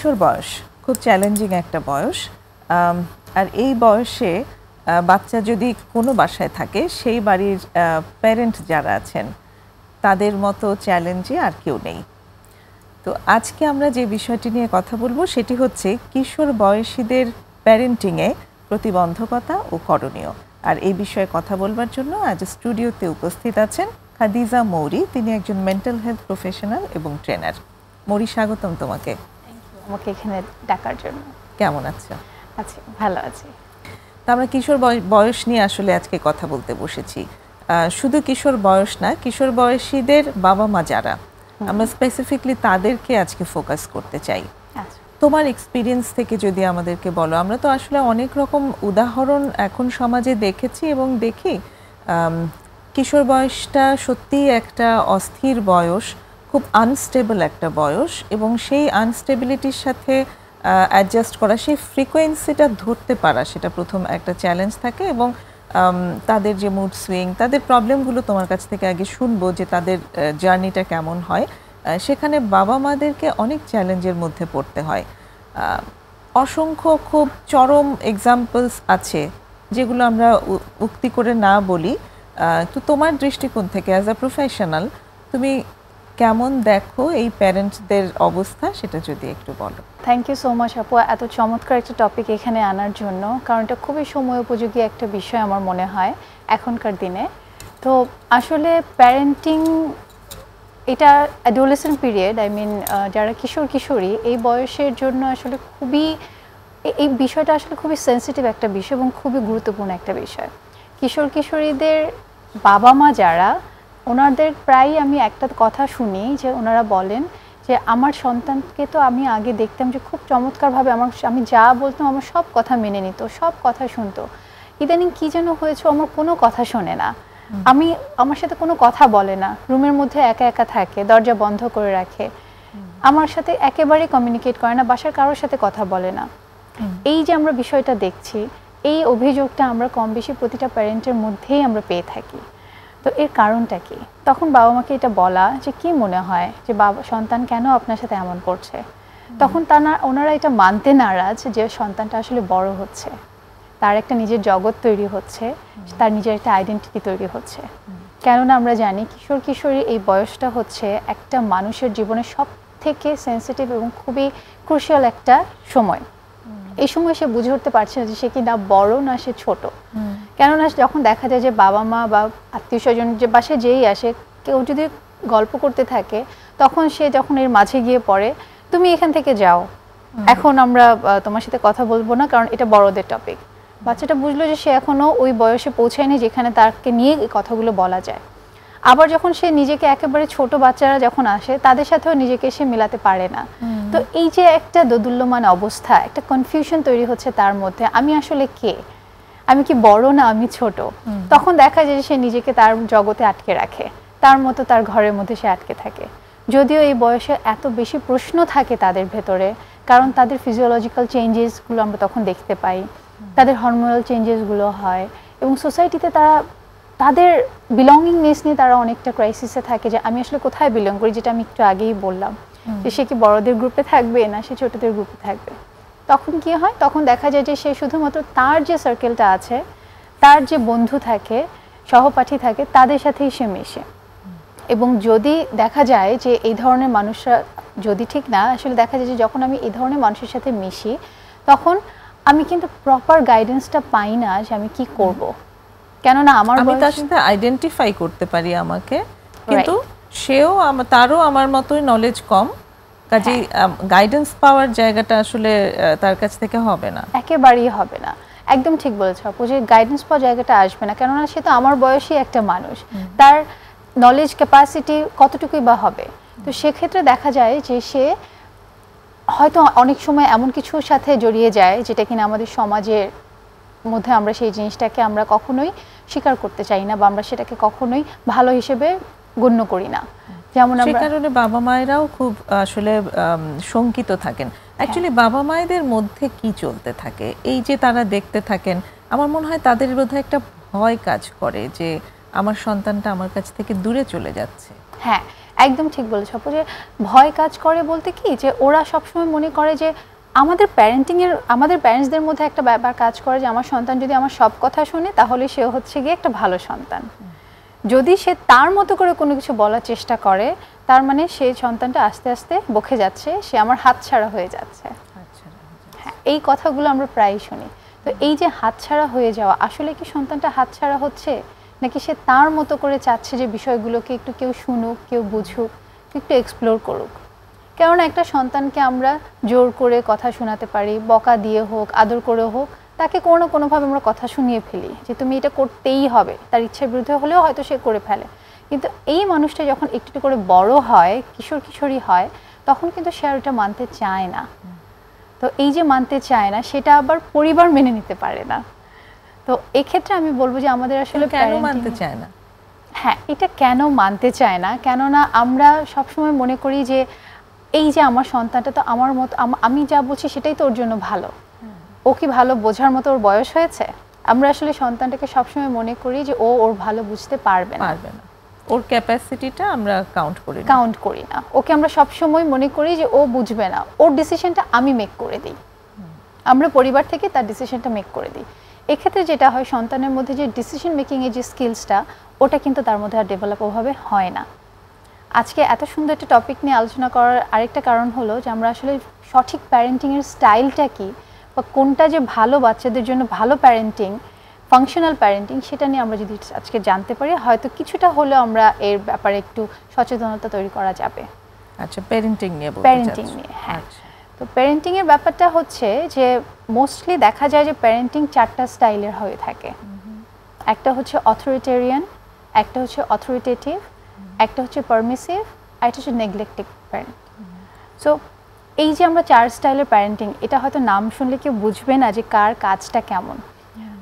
কিশোর বয়স খুব চ্যালেঞ্জিং একটা বয়স। আর এই বয়সে বাচ্চা যদি কোনো বাসায় থাকে সেই বাড়ির প্যারেন্ট যারা আছেন তাদের মতো চ্যালেঞ্জে আর কেউ নেই। তো আজকে আমরা যে বিষয়টি নিয়ে কথা বলবো সেটি হচ্ছে কিশোর বয়সীদের প্যারেন্টিংয়ে প্রতিবন্ধকতা ও করণীয়। আর এই বিষয়ে কথা বলবার জন্য আজ স্টুডিওতে উপস্থিত আছেন খাদিজা মৌরি। তিনি একজন মেন্টাল হেলথ প্রফেশনাল এবং ট্রেনার। মৌরি, স্বাগতম তোমাকে। আমাকে এখানে ডাকার জন্য। কেমন আছো? আছি, ভালো আছি। তো আমরা কিশোর বয়স নিয়ে আসলে আজকে কথা বলতে বসেছি। শুধু কিশোর বয়স না, কিশোর বয়সীদের বাবা মা যারা, আমরা স্পেসিফিকলি তাদেরকে আজকে ফোকাস করতে চাই। তোমার এক্সপিরিয়েন্স থেকে যদি আমাদেরকে বলো। আমরা তো আসলে অনেক রকম উদাহরণ এখন সমাজে দেখেছি এবং দেখি কিশোর বয়সটা সত্যিই একটা অস্থির বয়স, খুব আনস্টেবল একটা বয়স, এবং সেই আনস্টেবিলিটির সাথে অ্যাডজাস্ট করা, সেই ফ্রিকোয়েন্সিটা ধরতে পারা, সেটা প্রথম একটা চ্যালেঞ্জ থাকে। এবং তাদের যে মুড সুইং, তাদের প্রবলেমগুলো তোমার কাছ থেকে আগে শুনবো যে তাদের জার্নিটা কেমন হয়। সেখানে বাবা মাদেরকে অনেক চ্যালেঞ্জের মধ্যে পড়তে হয়। অসংখ্য খুব চরম এক্সাম্পলস আছে যেগুলো আমরা উক্তি করে না বলি। তো তোমার দৃষ্টিকোণ থেকে অ্যাজ আ প্রফেশনাল তুমি কেমন দেখো এই প্যারেন্টসদের অবস্থা, সেটা যদি একটু বলো। থ্যাংক ইউ সো মাচ আপু, এত চমৎকার একটা টপিক এখানে আনার জন্য, কারণ এটা খুবই সময় উপযোগী একটা বিষয় আমার মনে হয় এখনকার দিনে। তো আসলে প্যারেন্টিং এটা অ্যাডোলেসেন্ট পিরিয়ড, যারা কিশোর কিশোরী এই বয়সের জন্য আসলে খুবই, এই বিষয়টা আসলে খুবই সেন্সিটিভ একটা বিষয় এবং খুবই গুরুত্বপূর্ণ একটা বিষয়। কিশোর কিশোরীদের বাবা মা যারা, ওনাদের প্রায়ই আমি একটা কথা শুনি যে ওনারা বলেন যে আমার সন্তানকে তো আমি আগে দেখতাম যে খুব চমৎকারভাবে আমি যা বলতাম আমার সব কথা মেনে নিত, সব কথা শুনতো। ইদানিং কী যেন হয়েছে, আমার কোনো কথা শোনে না, আমার সাথে কোনো কথা বলে না, রুমের মধ্যে একা একা থাকে, দরজা বন্ধ করে রাখে, আমার সাথে একেবারেই কমিউনিকেট করে না, বাসার কারোর সাথে কথা বলে না। এই যে আমরা বিষয়টা দেখছি, এই অভিযোগটা আমরা কম বেশি প্রতিটা প্যারেন্টের মধ্যেই আমরা পেয়ে থাকি। তো এর কারণটা কি? তখন বাবা মাকে এটা বলা যে কি মনে হয় যে সন্তান কেন আপনার সাথে এমন করছে, তখন ওনারা এটা মানতে নারাজ যে সন্তানটা আসলে বড় হচ্ছে, তার একটা নিজের জগৎ তৈরি হচ্ছে, তার নিজের একটা আইডেন্টিটি তৈরি হচ্ছে। কেননা আমরা জানি কিশোর কিশোরী এই বয়সটা হচ্ছে একটা মানুষের জীবনের সব থেকে সেন্সিটিভ এবং খুবই ক্রুশিয়াল একটা সময়। এই সময় সে বুঝে উঠতে পারছে না যে সে কি না বড় না সে ছোট। কেননা যখন দেখা যায় যে বাবা মা বা আত্মীয় স্বজন যে বাসায় যেই আসে, কেউ যদি গল্প করতে থাকে, তখন সে যখন এর মাঝে গিয়ে পড়ে, তুমি এখান থেকে যাও, এখন আমরা তোমার সাথে কথা বলবো না, কারণ এটা বড়দের টপিক। বাচ্চাটা বুঝলো যে সে এখনো ওই বয়সে পৌঁছায়নি যেখানে তাকে নিয়ে এই কথাগুলো বলা যায়। আবার যখন সে নিজেকে একেবারে ছোট বাচ্চারা যখন আসে, তাদের সাথেও নিজেকে সে মেলাতে পারে না। তো এই যে একটা দোদুল্যমান অবস্থা, একটা কনফিউশন তৈরি হচ্ছে তার মধ্যে, আমি আসলে কে, আমি কি বড় না আমি ছোট। তখন দেখা যায় যে সে নিজেকে তার জগতে আটকে রাখে, তার মতো তার ঘরের মধ্যে সে আটকে থাকে। যদিও এই বয়সে এত বেশি প্রশ্ন থাকে তাদের ভেতরে, কারণ তাদের ফিজিওলজিক্যাল চেঞ্জেসগুলো আমরা তখন দেখতে পাই, তাদের হরমোনাল চেঞ্জেসগুলো হয়, এবং সোসাইটিতে তারা তাদের বিলঙ্গিংনেস নিয়ে তারা অনেকটা ক্রাইসিসে থাকে যে আমি আসলে কোথায় বিলং করি, যেটা আমি একটু আগেই বললাম যে সে কি বড়দের গ্রুপে থাকবে না সে ছোটদের গ্রুপে থাকবে। তখন কি হয়, তখন দেখা যায় যে সে শুধুমাত্র তার যে সার্কেলটা আছে, তার যে বন্ধু থাকে, সহপাঠী থাকে, তাদের সাথেই সে মেশে। এবং যদি দেখা যায় যে এই ধরনের মানুষরা যদি ঠিক না, আসলে দেখা যায় যে যখন আমি এই ধরনের মানুষের সাথে মিশি, তখন আমি কিন্তু প্রপার গাইডেন্সটা পাই না যে আমি কি করব। কেননা আমি তার সাথে আইডেন্টিফাই করতে পারি আমাকে, কিন্তু তারও আমার মতোই নলেজ কম, কাজেই গাইডেন্স পাওয়ার জায়গাটা আসলে তার কাছ থেকে হবে না, একেবারেই হবে না। একদম ঠিক বলেছ আপু, যে গাইডেন্স পাওয়ার জায়গাটা আসবে না, কেননা সে তো আমার বয়সী একটা মানুষ, তার নলেজ ক্যাপাসিটি কতটুকুই বা হবে। তো সেক্ষেত্রে দেখা যায় যে সে হয়তো অনেক সময় এমন কিছুর সাথে জড়িয়ে যায় যেটা কিনা আমাদের সমাজের মধ্যে আমরা সেই জিনিসটাকে আমরা কখনোই স্বীকার করতে চাই না, বা আমরা সেটাকে কখনোই ভালো হিসেবে গণ্য করি না। যেমন সেই কারণে বাবা মায়েরাও খুব আসলে শঙ্কিত থাকেন। অ্যাকচুয়ালি বাবা মায়েদের মধ্যে কি চলতে থাকে, এই যে তারা দেখতে থাকেন, আমার মনে হয় তাদের বোধহয় একটা ভয় কাজ করে যে আমার সন্তানটা আমার কাছ থেকে দূরে চলে যাচ্ছে। হ্যাঁ, একদম ঠিক বলেছো আপু, যে ভয় কাজ করে বলতে কি, যে ওরা সবসময় মনে করে যে আমাদের প্যারেন্টসদের মধ্যে একটা ব্যাপার কাজ করে যে আমার সন্তান যদি আমার সব কথা শুনে তাহলে সে হচ্ছে গিয়ে একটা ভালো সন্তান। যদি সে তার মতো করে কোনো কিছু বলার চেষ্টা করে, তার মানে সেই সন্তানটা আস্তে আস্তে বকে যাচ্ছে, সে আমার হাতছাড়া হয়ে যাচ্ছে। হ্যাঁ, এই কথাগুলো আমরা প্রায়ই শুনি। তো এই যে হাতছাড়া হয়ে যাওয়া, আসলে কি সন্তানটা হাতছাড়া হচ্ছে, নাকি সে তার মতো করে চাচ্ছে যে বিষয়গুলোকে একটু কেউ শুনুক, কেউ বুঝুক, একটু এক্সপ্লোর করুক? কেননা একটা সন্তানকে আমরা জোর করে কথা শোনাতে পারি, বকা দিয়ে হোক, আদর করে হোক, তাকে কোনো না কোনোভাবে আমরা কথা শুনিয়ে ফেলি যে তুমি এটা করতেই হবে, তার ইচ্ছার বিরুদ্ধে হলেও হয়তো সে করে ফেলে। কিন্তু এই মানুষটা যখন একটু একটু করে বড় হয়, কিশোর কিশোরী হয়, তখন কিন্তু সে আর এটা মানতে চায় না। তো এই যে মানতে চায় না, সেটা আবার পরিবার মেনে নিতে পারে না। তো এক্ষেত্রে আমি বলবো যে আমাদের আসলে কেন মানতে চায় না? হ্যাঁ, এটা কেন মানতে চায় না, কেননা আমরা সবসময় মনে করি যে এই যে আমার সন্তানটা তো আমার মতো, আমি যা বলছি সেটাই তো ওর জন্য ভালো, ও কি ভালো বোঝার মতো ওর বয়স হয়েছে? আমরা আসলে সন্তানটাকে সবসময় মনে করি যে ও ওর ভালো বুঝতে পারবে না, ওর ক্যাপাসিটিটা আমরা কাউন্ট করি না। ওকে আমরা সবসময় মনে করি যে ও বুঝবে না, ওর ডিসিশনটা আমি মেক করে দিই, আমরা পরিবার থেকে তার ডিসিশনটা মেক করে দিই। এক্ষেত্রে যেটা হয়, সন্তানের মধ্যে যে ডিসিশন মেকিং এর যে স্কিলসটা, ওটা কিন্তু তার মধ্যে আর ডেভেলপ ওভাবে হয় না। আজকে এত সুন্দর একটা টপিক নিয়ে আলোচনা করার আরেকটা কারণ হলো যে আমরা আসলে সঠিক প্যারেন্টিংয়ের স্টাইলটা কি, বা কোনটা যে ভালো বাচ্চাদের জন্য ভালো প্যারেন্টিং, ফাংশনাল প্যারেন্টিং, সেটা নিয়ে আমরা যদি আজকে জানতে পারি, হয়তো কিছুটা হলেও আমরা এর ব্যাপারে একটু সচেতনতা তৈরি করা যাবে। আচ্ছা, প্যারেন্টিং নিয়ে হ্যাঁ। তো প্যারেন্টিংয়ের ব্যাপারটা হচ্ছে যে মোস্টলি দেখা যায় যে প্যারেন্টিং 4টা স্টাইলের হয়ে থাকে। একটা হচ্ছে অথরিটেরিয়ান, একটা হচ্ছে অথরিটেটিভ, একটা হচ্ছে পারমিসিভ, আর একটা হচ্ছে নেগলেক্টিভ প্যারেন্ট। সো এই যে আমরা 4 স্টাইলের প্যারেন্টিং, এটা হয়তো নাম শুনলে কেউ বুঝবে না যে কার কাজটা কেমন।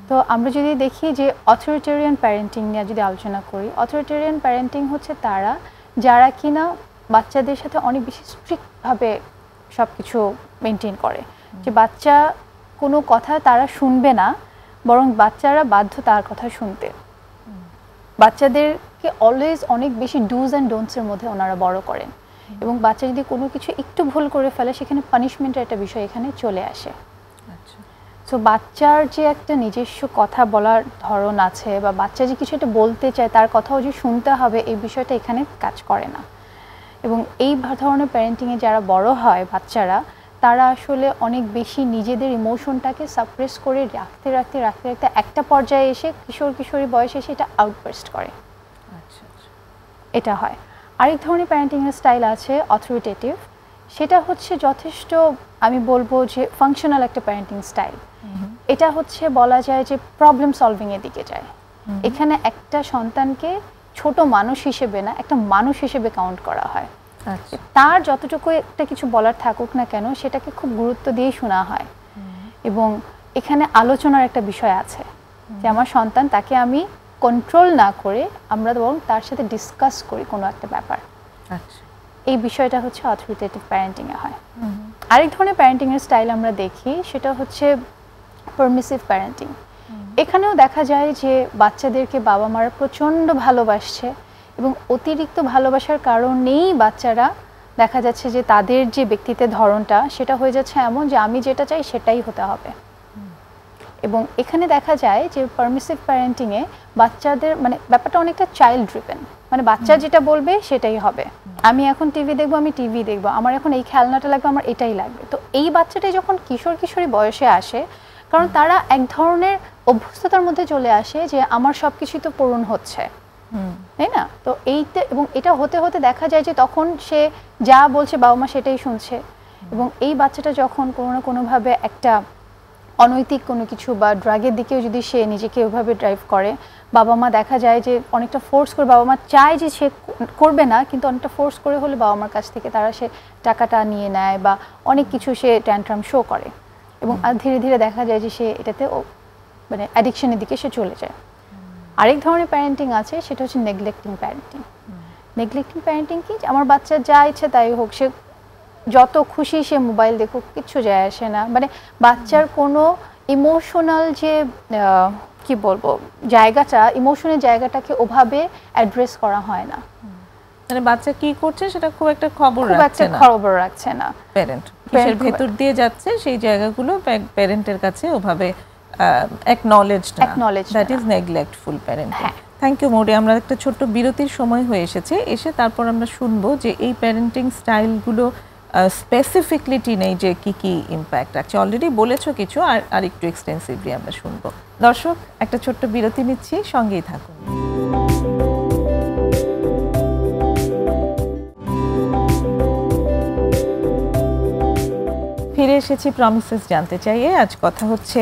তো আমরা যদি দেখি যে অথরিটেরিয়ান প্যারেন্টিং নিয়ে যদি আলোচনা করি, অথরিটেরিয়ান প্যারেন্টিং হচ্ছে তারা যারা কিনা বাচ্চাদের সাথে অনেক বেশি স্ট্রিক্টভাবে সব কিছু মেনটেন করে, যে বাচ্চা কোনো কথা তারা শুনবে না, বরং বাচ্চারা বাধ্য তার কথা শুনতে। বাচ্চাদেরকে অলওয়েজ অনেক বেশি ডুজ অ্যান্ড ডোন্টসের মধ্যে ওনারা বড় করেন, এবং বাচ্চা যদি কোনো কিছু একটু ভুল করে ফেলে, সেখানে পানিশমেন্টের একটা বিষয় এখানে চলে আসে। সো বাচ্চার যে একটা নিজস্ব কথা বলার ধরন আছে, বা বাচ্চা যে কিছু একটা বলতে চায়, তার কথাও যে শুনতে হবে, এই বিষয়টা এখানে কাজ করে না। এবং এই ধরনের প্যারেন্টিংয়ে যারা বড় হয় বাচ্চারা, তারা আসলে অনেক বেশি নিজেদের ইমোশনটাকে সাপ্রেস করে রাখতে রাখতে রাখতে রাখতে একটা পর্যায়ে এসে কিশোর কিশোরী বয়সে এসে এটা আউটবার্স্ট করে। এটা হয়। আরেক ধরনের প্যারেন্টিংয়ের স্টাইল আছে অথরিটেটিভ, সেটা হচ্ছে যথেষ্ট, আমি বলবো যে ফাংশনাল একটা প্যারেন্টিং স্টাইল। এটা হচ্ছে বলা যায় যে প্রবলেম সলভিং এর দিকে যায়। এখানে একটা সন্তানকে ছোট মানুষ হিসেবে না, একটা মানুষ হিসেবে কাউন্ট করা হয়। তার যতটুকু একটা কিছু বলার থাকুক না কেন, সেটাকে খুব গুরুত্ব দিয়ে শোনা হয়। এবং এখানে আলোচনার একটা বিষয় আছে, যে আমার সন্তান, তাকে আমি কন্ট্রোল না করে আমরা বরং তার সাথে ডিসকাস করি কোনো একটা ব্যাপার। এই বিষয়টা হচ্ছে অথরিটেটিভ প্যারেন্টিংয়ে হয়। আরেক ধরনের প্যারেন্টিংয়ের স্টাইল আমরা দেখি, সেটা হচ্ছে পারমিসিভ প্যারেন্টিং। এখানেও দেখা যায় যে বাচ্চাদেরকে বাবা মারা প্রচণ্ড ভালোবাসছে, এবং অতিরিক্ত ভালোবাসার কারণেই বাচ্চারা দেখা যাচ্ছে যে তাদের যে ব্যক্তিত্বের ধরনটা, সেটা হয়ে যাচ্ছে এমন যে আমি যেটা চাই সেটাই হতে হবে। এবং এখানে দেখা যায় যে পারমিসিভ প্যারেন্টিংয়ে বাচ্চাদের মানে ব্যাপারটা অনেকটা চাইল্ড ড্রিভেন, মানে বাচ্চা যেটা বলবে সেটাই হবে। আমি এখন টিভি দেখবো, আমি টিভি দেখবো, আমার এখন এই খেলনাটা লাগবে, আমার এটাই লাগবে। তো এই বাচ্চাটাই যখন কিশোর কিশোরী বয়সে আসে, কারণ তারা এক ধরনের অভ্যস্ততার মধ্যে চলে আসে যে আমার সব কিছুই তো পূরণ হচ্ছে, তাই না? তো এইটা, এবং এটা হতে হতে দেখা যায় যে তখন সে যা বলছে বাবা মা সেটাই শুনছে। এবং এই বাচ্চাটা যখন কোনো না কোনোভাবে একটা অনৈতিক কোনো কিছু বা ড্রাগের দিকেও যদি সে নিজেকে ওইভাবে ড্রাইভ করে, বাবা মা দেখা যায় যে অনেকটা ফোর্স করে, বাবা মা চায় যে সে করবে না, কিন্তু অনেকটা ফোর্স করে হলে বাবা মার কাছ থেকে তারা সে টাকাটা নিয়ে নেয়, বা অনেক কিছু সে ট্যান্ট্রাম শো করে, এবং ধীরে ধীরে দেখা যায় যে সে এটাতে মানে অ্যাডিকশনের দিকে সে চলে যায়। আরেক ধরনের প্যারেন্টিং আছে, সেটা হচ্ছে নেগলেক্টিং প্যারেন্টিং। নেগলেক্টিং প্যারেন্টিং কি, আমার বাচ্চা যা ইচ্ছে তাই হোক, সে যত খুশি সে মোবাইল দেখুক, কিচ্ছু যায় আসে না, মানে বাচ্চার কোনো ইমোশনাল যে কি বলবো জায়গাটা, ইমোশনের জায়গাটাকে ওভাবে অ্যাড্রেস করা হয় না। মানে বাচ্চা কি করছে সেটা খুব একটা খবর রাখছে না প্যারেন্ট, কিসের ভেতর দিয়ে যাচ্ছে সেই জায়গাগুলো প্যারেন্টের কাছে ওভাবে অ্যাকনলেজ না, that is neglectful parenting. Thank you Mouri. আমরা একটা ছোট্ট বিরতির সময় হয়ে এসেছে, এসে তারপর আমরা শুনবো যে এই প্যারেন্টিং স্টাইলগুলো স্পেসিফিকলি টিনেজে কি কি ইম্প্যাক্ট আছে। অলরেডি বলেছো কিছু, আর একটু এক্সটেন্সিভলি আমরা শুনবো। দর্শক, একটা ছোট্ট বিরতি নিচ্ছি, সঙ্গেই থাকুন। ফিরে এসেছি প্রমিসেস জানতে চাইয়ে। আজ কথা হচ্ছে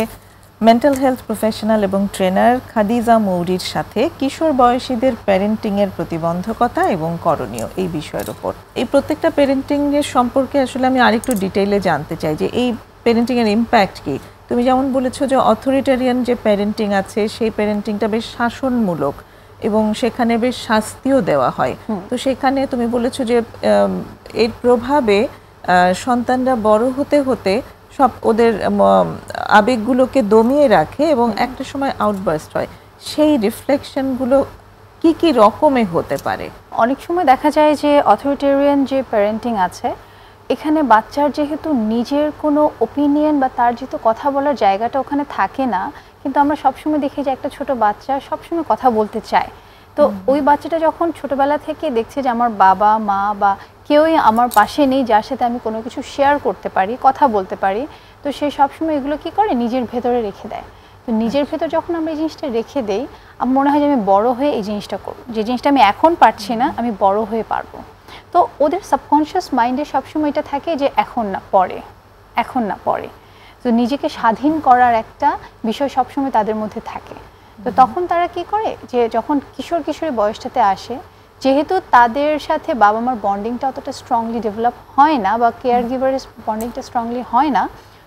মেন্টাল হেলথ প্রফেশনাল এবং ট্রেনার খাদিজা মৌরির সাথে কিশোর বয়সীদের প্যারেন্টিংয়ের প্রতিবন্ধকতা এবং করণীয় এই বিষয়ের উপর। এই প্রত্যেকটা প্যারেন্টিংয়ের সম্পর্কে আসলে আমি আরেকটু ডিটেইলে জানতে চাই যে এই প্যারেন্টিংয়ের ইম্প্যাক্ট কি। তুমি যেমন বলেছো যে অথরিটারিয়ান যে প্যারেন্টিং আছে সেই প্যারেন্টিংটা বেশ শাসনমূলক এবং সেখানে বেশ শাস্তিও দেওয়া হয়। তো সেখানে তুমি বলেছো যে এর প্রভাবে সন্তানরা বড় হতে হতে সব ওদের আবেগগুলোকে দমিয়ে রাখে এবং একটা সময় আউটবার্স্ট হয়। সেই রিফ্লেকশনগুলো কি কি রকমে হতে পারে? অনেক সময় দেখা যায় যে অথরিটেরিয়ান যে প্যারেন্টিং আছে, এখানে বাচ্চার যেহেতু নিজের কোনো ওপিনিয়ন বা তার যেহেতু কথা বলার জায়গাটা ওখানে থাকে না, কিন্তু আমরা সবসময় দেখি যে একটা ছোট বাচ্চা সবসময় কথা বলতে চায়। তো ওই বাচ্চাটা যখন ছোটবেলা থেকে দেখছে যে আমার বাবা মা বা কেউই আমার পাশে নেই যার সাথে আমি কোনো কিছু শেয়ার করতে পারি, কথা বলতে পারি, তো সে সবসময় এগুলো কী করে নিজের ভেতরে রেখে দেয়। তো নিজের ভেতর যখন আমরা এই জিনিসটা রেখে দেই, আমার মনে হয় যে আমি বড় হয়ে এই জিনিসটা করব, যে জিনিসটা আমি এখন পারছি না আমি বড় হয়ে পারবো। তো ওদের সাবকনশিয়াস মাইন্ডে সবসময় এটা থাকে যে এখন না পরে, এখন না পরে। তো নিজেকে স্বাধীন করার একটা বিষয় সবসময় তাদের মধ্যে থাকে। তো তখন তারা কি করে যে যখন কিশোর কিশোরী বয়সটাতে আসে, যেহেতু তাদের সাথে বাবা মার বন্ডিংটা অতটা স্ট্রংলি ডেভেলপ হয় না বা কেয়ার গিভারের বন্ডিংটা স্ট্রংলি হয় না,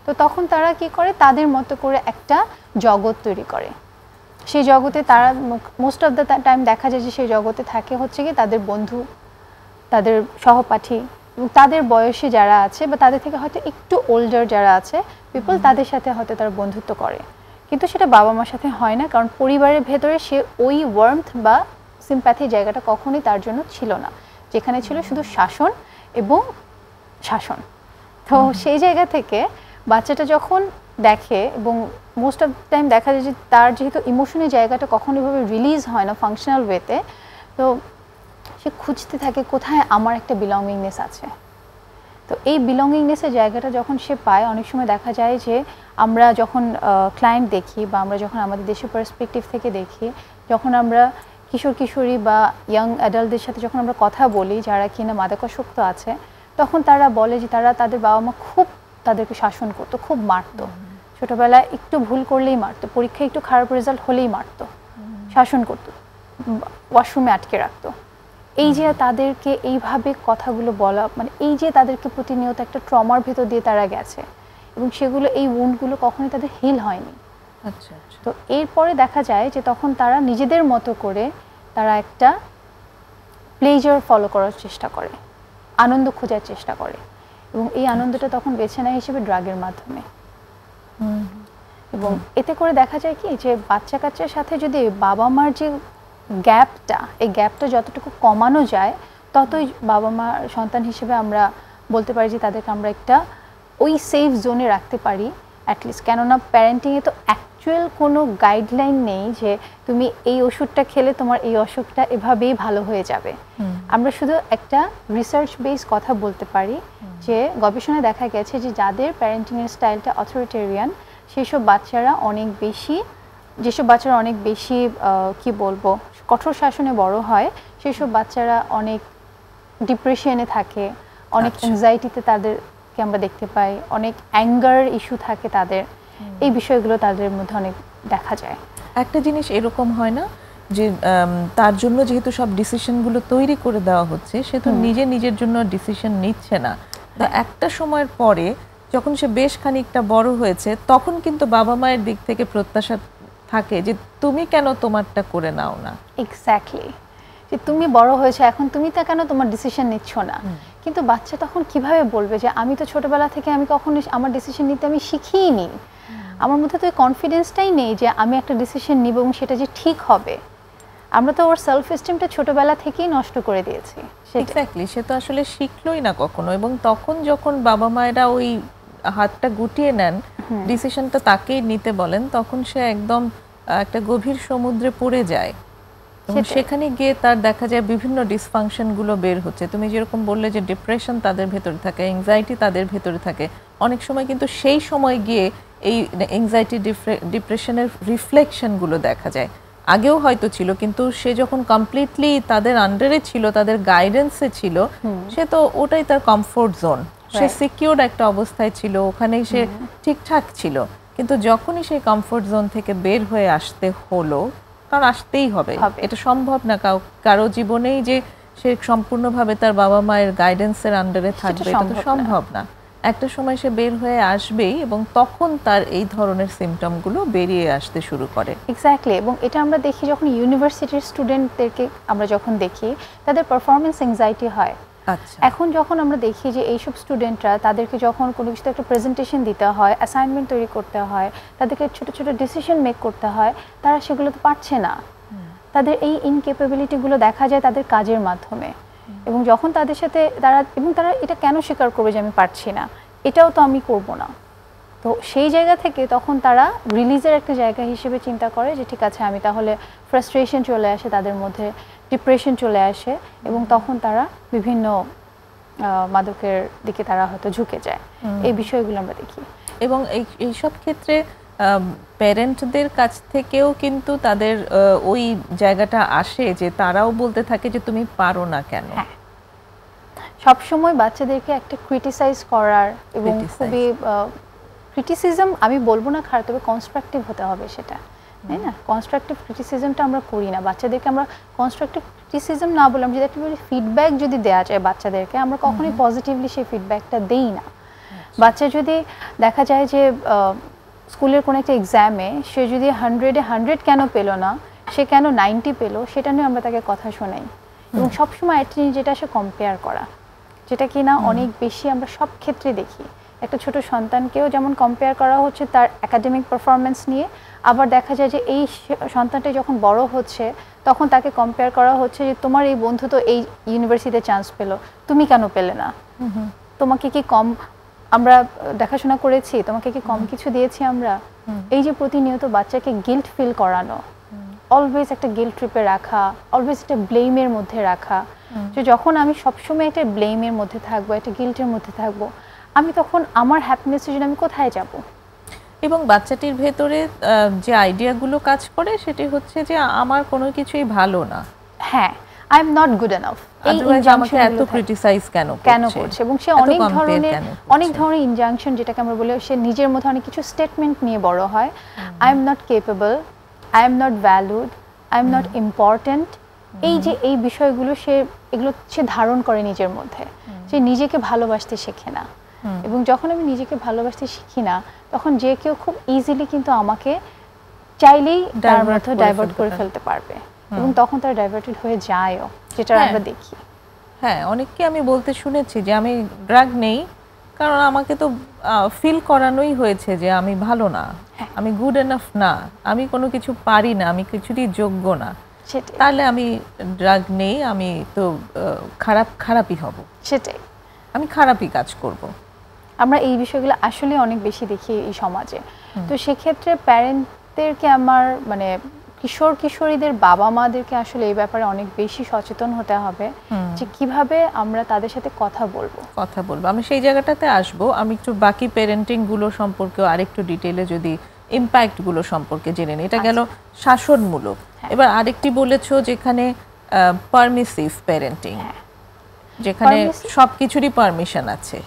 তো তখন তারা কি করে তাদের মতো করে একটা জগৎ তৈরি করে। সেই জগতে তারা মোস্ট অফ দ্য টাইম দেখা যায় যে সেই জগতে থাকে হচ্ছে কি তাদের বন্ধু, তাদের সহপাঠী এবং তাদের বয়সে যারা আছে বা তাদের থেকে হয়তো একটু ওল্ডার যারা আছে পিপল, তাদের সাথে হয়তো তারা বন্ধুত্ব করে। কিন্তু সেটা বাবা মার সাথে হয় না, কারণ পরিবারের ভেতরে সে ওই ওয়ার্মথ বা সিম্প্যাথি জায়গাটা কখনোই তার জন্য ছিল না, যেখানে ছিল শুধু শাসন এবং শাসন। তো সেই জায়গা থেকে বাচ্চাটা যখন দেখে, এবং মোস্ট অফ টাইম দেখা যায় যে তার যেহেতু ইমোশনের জায়গাটা কখনো এভাবে রিলিজ হয় না ফাংশনাল ওয়েতে, তো সে খুঁজতে থাকে কোথায় আমার একটা বিলঙ্গিংনেস আছে। তো এই বিলঙ্গিংনেসের জায়গাটা যখন সে পায়, অনেক সময় দেখা যায় যে আমরা যখন ক্লায়েন্ট দেখি বা আমরা যখন আমাদের দেশের পার্সপেক্টিভ থেকে দেখি, যখন আমরা কিশোর কিশোরী বা ইয়াং অ্যাডাল্টদের সাথে যখন আমরা কথা বলি যারা কিনা মাদকাসক্ত আছে, তখন তারা বলে যে তারা তাদের বাবা মা খুব তাদেরকে শাসন করতো, খুব মারতো, ছোটোবেলায় একটু ভুল করলেই মারতো, পরীক্ষায় একটু খারাপ রেজাল্ট হলেই মারতো, শাসন করতো, ওয়াশরুমে আটকে রাখতো। এই যে তাদেরকে এইভাবে কথাগুলো বলা, মানে এই যে তাদেরকে প্রতিনিয়ত একটা ট্রমার ভেতর দিয়ে তারা গেছে এবং সেগুলো এই উন্ডগুলো কখনোই তাদের হিল হয়নি। আচ্ছা, তো এরপরে দেখা যায় যে তখন তারা নিজেদের মতো করে তারা একটা প্লেজার ফলো করার চেষ্টা করে, আনন্দ খোঁজার চেষ্টা করে, এবং এই আনন্দটা তখন বেছে নেয় হিসেবে ড্রাগের মাধ্যমে। এবং এতে করে দেখা যায় কি যে বাচ্চা কাচ্চার সাথে যদি বাবা মার যে গ্যাপটা, এই গ্যাপটা যতটুকু কমানো যায়, ততই বাবা মা সন্তান হিসেবে আমরা বলতে পারি যে তাদেরকে আমরা একটা ওই সেফ জোনে রাখতে পারি অ্যাটলিস্ট। কেননা প্যারেন্টিংয়ে তো অ্যাকচুয়াল কোনো গাইডলাইন নেই যে তুমি এই ওষুধটা খেলে তোমার এই অসুখটা এভাবেই ভালো হয়ে যাবে। আমরা শুধু একটা রিসার্চ বেস কথা বলতে পারি যে গবেষণায় দেখা গেছে যে যাদের প্যারেন্টিংয়ের স্টাইলটা অথরিটেরিয়ান, সেসব বাচ্চারা অনেক বেশি, যেসব বাচ্চারা অনেক বেশি কি বলবো কঠোর শাসনে বড় হয়, সেসব বাচ্চারা অনেক ডিপ্রেশনে থাকে, অনেক অ্যাংজাইটিতে তাদেরকে আমরা দেখতে পাই, অনেক অ্যাঙ্গার ইস্যু থাকে তাদের, এই বিষয়গুলো তাদের মধ্যে অনেক দেখা যায়। একটা জিনিস এরকম হয় না যে তার জন্য যেহেতু সব ডিসিশনগুলো তৈরি করে দেওয়া হচ্ছে, সে তো নিজের জন্য ডিসিশন নিচ্ছে না। তো একটা সময়ের পরে যখন সে বেশ খানিকটা বড় হয়েছে, তখন কিন্তু বাবা মায়ের দিক থেকে প্রত্যাশা থাকে যে তুমি কেন তোমারটা করে নাও না। এক্স্যাক্টলি, যে তুমি বড় হয়েছে এখন তুমি তা কেন তোমার ডিসিশন নিচ্ছ না। কিন্তু বাচ্চা তখন কিভাবে বলবে যে আমি তো ছোটবেলা থেকে আমি কখনো আমার ডিসিশন নিতে আমি শিখিনি, আমার মধ্যে তো এই কনফিডেন্সটাই নেই যে আমি একটা ডিসিশন নিব এবং সেটা যে ঠিক হবে। আমরা তো ওর সেলফ এস্টিমটা ছোটবেলা থেকেই নষ্ট করে দিয়েছি। এক্স্যাক্টলি, সে তো আসলে শিখলোই না কখনো। এবং তখন যখন বাবা মায়েরা ওই হাতটা গুটিয়ে নেন, ডিসিশনটা তাকেই নিতে বলেন, তখন সে একদম একটা গভীর সমুদ্রে পড়ে যায়। এবং সেখানে গিয়ে তার দেখা যায় বিভিন্ন ডিসফাংশনগুলো বের হচ্ছে। তুমি যেরকম বললে যে ডিপ্রেশন তাদের ভেতরে থাকে, অ্যাংজাইটি তাদের ভেতরে থাকে, অনেক সময় কিন্তু সেই সময় গিয়ে এই অ্যাংজাইটি ডিপ্রেশনের রিফ্লেকশনগুলো দেখা যায়। আগেও হয়তো ছিল, কিন্তু সে যখন কমপ্লিটলি তাদের আন্ডারে ছিল, তাদের গাইডেন্সে ছিল, সে তো ওটাই তার কমফোর্ট জোন, সে সিকিউর একটা অবস্থায় ছিল, ওখানেই সে ঠিকঠাক ছিল। কিন্তু যখনই সেই কমফোর্ট জোন থেকে বের হয়ে আসতে হলো, কারণ আসতেই হবে, এটা সম্ভব না কারো জীবনেই যে সে সম্পূর্ণভাবে তার বাবা মায়ের গাইডেন্সের আন্ডারে থাকবে, এটা তো সম্ভব না। একটা সময় সে বের হয়ে আসবেই, এবং তখন তার এই ধরনের সিমটমগুলো বেরিয়ে আসতে শুরু করে। এক্স্যাক্টলি। এবং এটা আমরা দেখি যখন ইউনিভার্সিটির স্টুডেন্টদেরকে আমরা যখন দেখি, তাদের পারফরমেন্স অ্যাংজাইটি হয়। আচ্ছা, এখন যখন আমরা দেখি যে এইসব স্টুডেন্টরা, তাদেরকে যখন কোনো কিছু একটা প্রেজেন্টেশন দিতে হয়, অ্যাসাইনমেন্ট তৈরি করতে হয়, তাদেরকে ছোট ছোট ডিসিশন মেক করতে হয়, তারা সেগুলো তো পারছে না। তাদের এই ইনক্যাপাবিলিটিগুলো দেখা যায় তাদের কাজের মাধ্যমে। এবং যখন তাদের সাথে তারা এটা কেন স্বীকার করবে যে আমি পারছি না, এটাও তো আমি করব না। তো সেই জায়গা থেকে তখন তারা রিলিজের একটা জায়গা হিসেবে চিন্তা করে যে ঠিক আছে, আমি তাহলে ফ্রাস্ট্রেশন চলে আসে তাদের মধ্যে, ডিপ্রেশন চলে আসে, এবং তখন তারা বিভিন্ন মাদকের দিকে তারা হয়তো ঝুঁকে যায়। এই বিষয়গুলো আমরা দেখি। এবং এইসব ক্ষেত্রে প্যারেন্টদের কাছ থেকেও কিন্তু তাদের ওই জায়গাটা আসে যে তারাও বলতে থাকে যে তুমি পারো না কেন। সবসময় বাচ্চাদেরকে একটা ক্রিটিসাইজ করার, এবং খুবই ক্রিটিসিজম আমি বলবো না খারাপ, তবে কনস্ট্রাকটিভ হতে হবে সেটা, তাই না? কনস্ট্রাকটিভ ক্রিটিসিজমটা আমরা করি না বাচ্চাদেরকে। আমরা কনস্ট্রাকটিভ ক্রিটিসিজম না বললাম, যদি একটা ফিডব্যাক যদি দেওয়া যায় বাচ্চাদেরকে, আমরা কখনোই পজিটিভলি সেই ফিডব্যাকটা দেই না। বাচ্চা যদি দেখা যায় যে স্কুলের কোনো একটা এক্সামে সে যদি 100-এ 100 কেন পেলো না, সে কেন 90 পেলো, সেটা নিয়ে আমরা তাকে কথা শোনাই। এবং সবসময় একটা জিনিস যেটা সে কম্পেয়ার করা, যেটা কি না অনেক বেশি আমরা সব ক্ষেত্রে দেখি। একটা ছোট সন্তানকেও যেমন কম্পেয়ার করা হচ্ছে তার একাডেমিক পারফরমেন্স নিয়ে, আবার দেখা যায় যে এই সন্তানটা যখন বড় হচ্ছে তখন তাকে কম্পেয়ার করা হচ্ছে যে তোমার এই বন্ধু তো এই ইউনিভার্সিটিতে চান্স পেলো, তুমি কেন পেলে না? তোমাকে কি কম আমরা দেখাশোনা করেছি? তোমাকে কি কম কিছু দিয়েছি আমরা? এই যে প্রতিনিয়ত বাচ্চাকে গিল্ট ফিল করানো, অলওয়েজ একটা গিল্ট ট্রিপে রাখা, অলওয়েজ একটা ব্লেমের মধ্যে রাখা, যে যখন আমি সবসময় একটা ব্লেমের মধ্যে থাকবো, একটা গিল্টের মধ্যে থাকবো, আমি তখন আমার হ্যাপিনেসের জন্য আমি কোথায় যাব? এবং বাচ্চাটির ভেতরে যে আইডিয়াগুলো কাজ করে সেটি হচ্ছে যে আমার কোনো কিছুই ভালো না, হ্যাঁ, I am not good enough, এই আমাকে এত ক্রিটিসাইজ কেন করছে। এবং সে অনেক ধরনের ইনজাংশন, যেটাকে আমরা বলি, সে নিজের মধ্যে অনেক কিছু স্টেটমেন্ট নিয়ে বড় হয়। I am not capable, I am not valued, I am not important. এই যে এই বিষয়গুলো এগুলো সে ধারণ করে নিজের মধ্যে। সে নিজেকে ভালোবাসতে শেখে না। এবং যখন আমি নিজেকে ভালোবাসতে শিখি না, তখন যে কেউ খুব ইজিলি কিন্তু আমাকে চাইলেই তার মধ্যে ডাইভার্ট করে ফেলতে পারবে, এবং তখন তার ডাইভার্টেড হয়ে যায়ও, যেটা আমরা দেখি। হ্যাঁ, অনেককে আমি বলতে শুনেছি যে আমি ড্রাগ নেই কারণ আমাকে তো ফিল করানোই হয়েছে যে আমি ভালো না, আমি গুড এনাফ না, আমি কোনো কিছু পারি না, আমি কিছুরই যোগ্য না, তাহলে আমি ড্রাগ নেই, আমি তো খারাপই হব, সেটাই, আমি খারাপই কাজ করব। আমরা এই বিষয়গুলো আসলে অনেক বেশি দেখি এই সমাজে। তো সেক্ষেত্রে প্যারেন্টদেরকে আমার মানে কিশোর কিশোরীদের বাবা মাদেরকে আসলে এই ব্যাপারে অনেক বেশি সচেতন হতে হবে যে কিভাবে আমরা তাদের সাথে কথা বলবো। আমি সেই জায়গাটাতে আসবো। আমি একটু বাকি প্যারেন্টিং গুলো সম্পর্কে আরেকটু ডিটেইলে যদি ইমপ্যাক্ট গুলো সম্পর্কে জেনে নিই। এটা গেল শাসনমূলক। এবার আরেকটি বলেছো যেখানে পারমিসিভ প্যারেন্টিং, যেখানে সবকিছুরই পারমিশন আছে,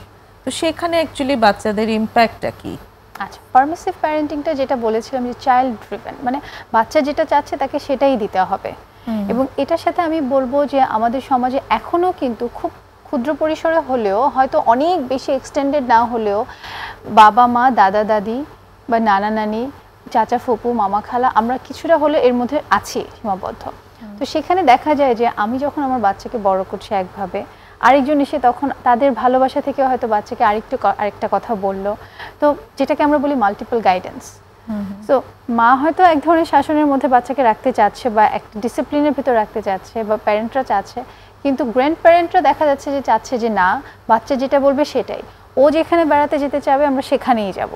তো সেখানে অ্যাকচুয়ালি বাচ্চাদের ইমপ্যাক্টটা কি? আচ্ছা, পারমিসিভ প্যারেন্টিংটা যেটা বলেছিলাম যে চাইল্ড ড্রিভেন, মানে বাচ্চা যেটা চাচ্ছে তাকে সেটাই দিতে হবে। এবং এটার সাথে আমি বলবো যে আমাদের সমাজে এখনো কিন্তু খুব ক্ষুদ্র পরিসরে হলেও, হয়তো অনেক বেশি এক্সটেন্ডেড না হলেও, বাবা মা, দাদা দাদি বা নানা নানি, চাচা ফুপু, মামা খালা, আমরা কিছুটা হলে এর মধ্যে আছি সীমাবদ্ধ। তো সেখানে দেখা যায় যে আমি যখন আমার বাচ্চাকে বড় করছি একভাবে, আরেকজন এসে তখন তাদের ভালোবাসা থেকে হয়তো বাচ্চাকে আরেকটা কথা বললো, তো যেটাকে আমরা বলি মাল্টিপল গাইডেন্স। সো মা হয়তো এক ধরনের শাসনের মধ্যে বাচ্চাকে রাখতে চাচ্ছে বা একটা ডিসিপ্লিনের ভিতর রাখতে চাচ্ছে বা প্যারেন্টরা চাচ্ছে, কিন্তু গ্র্যান্ড প্যারেন্টরা দেখা যাচ্ছে যে চাচ্ছে যে না, বাচ্চা যেটা বলবে সেটাই, ও যেখানে বেড়াতে যেতে চাবে আমরা সেখানেই যাব,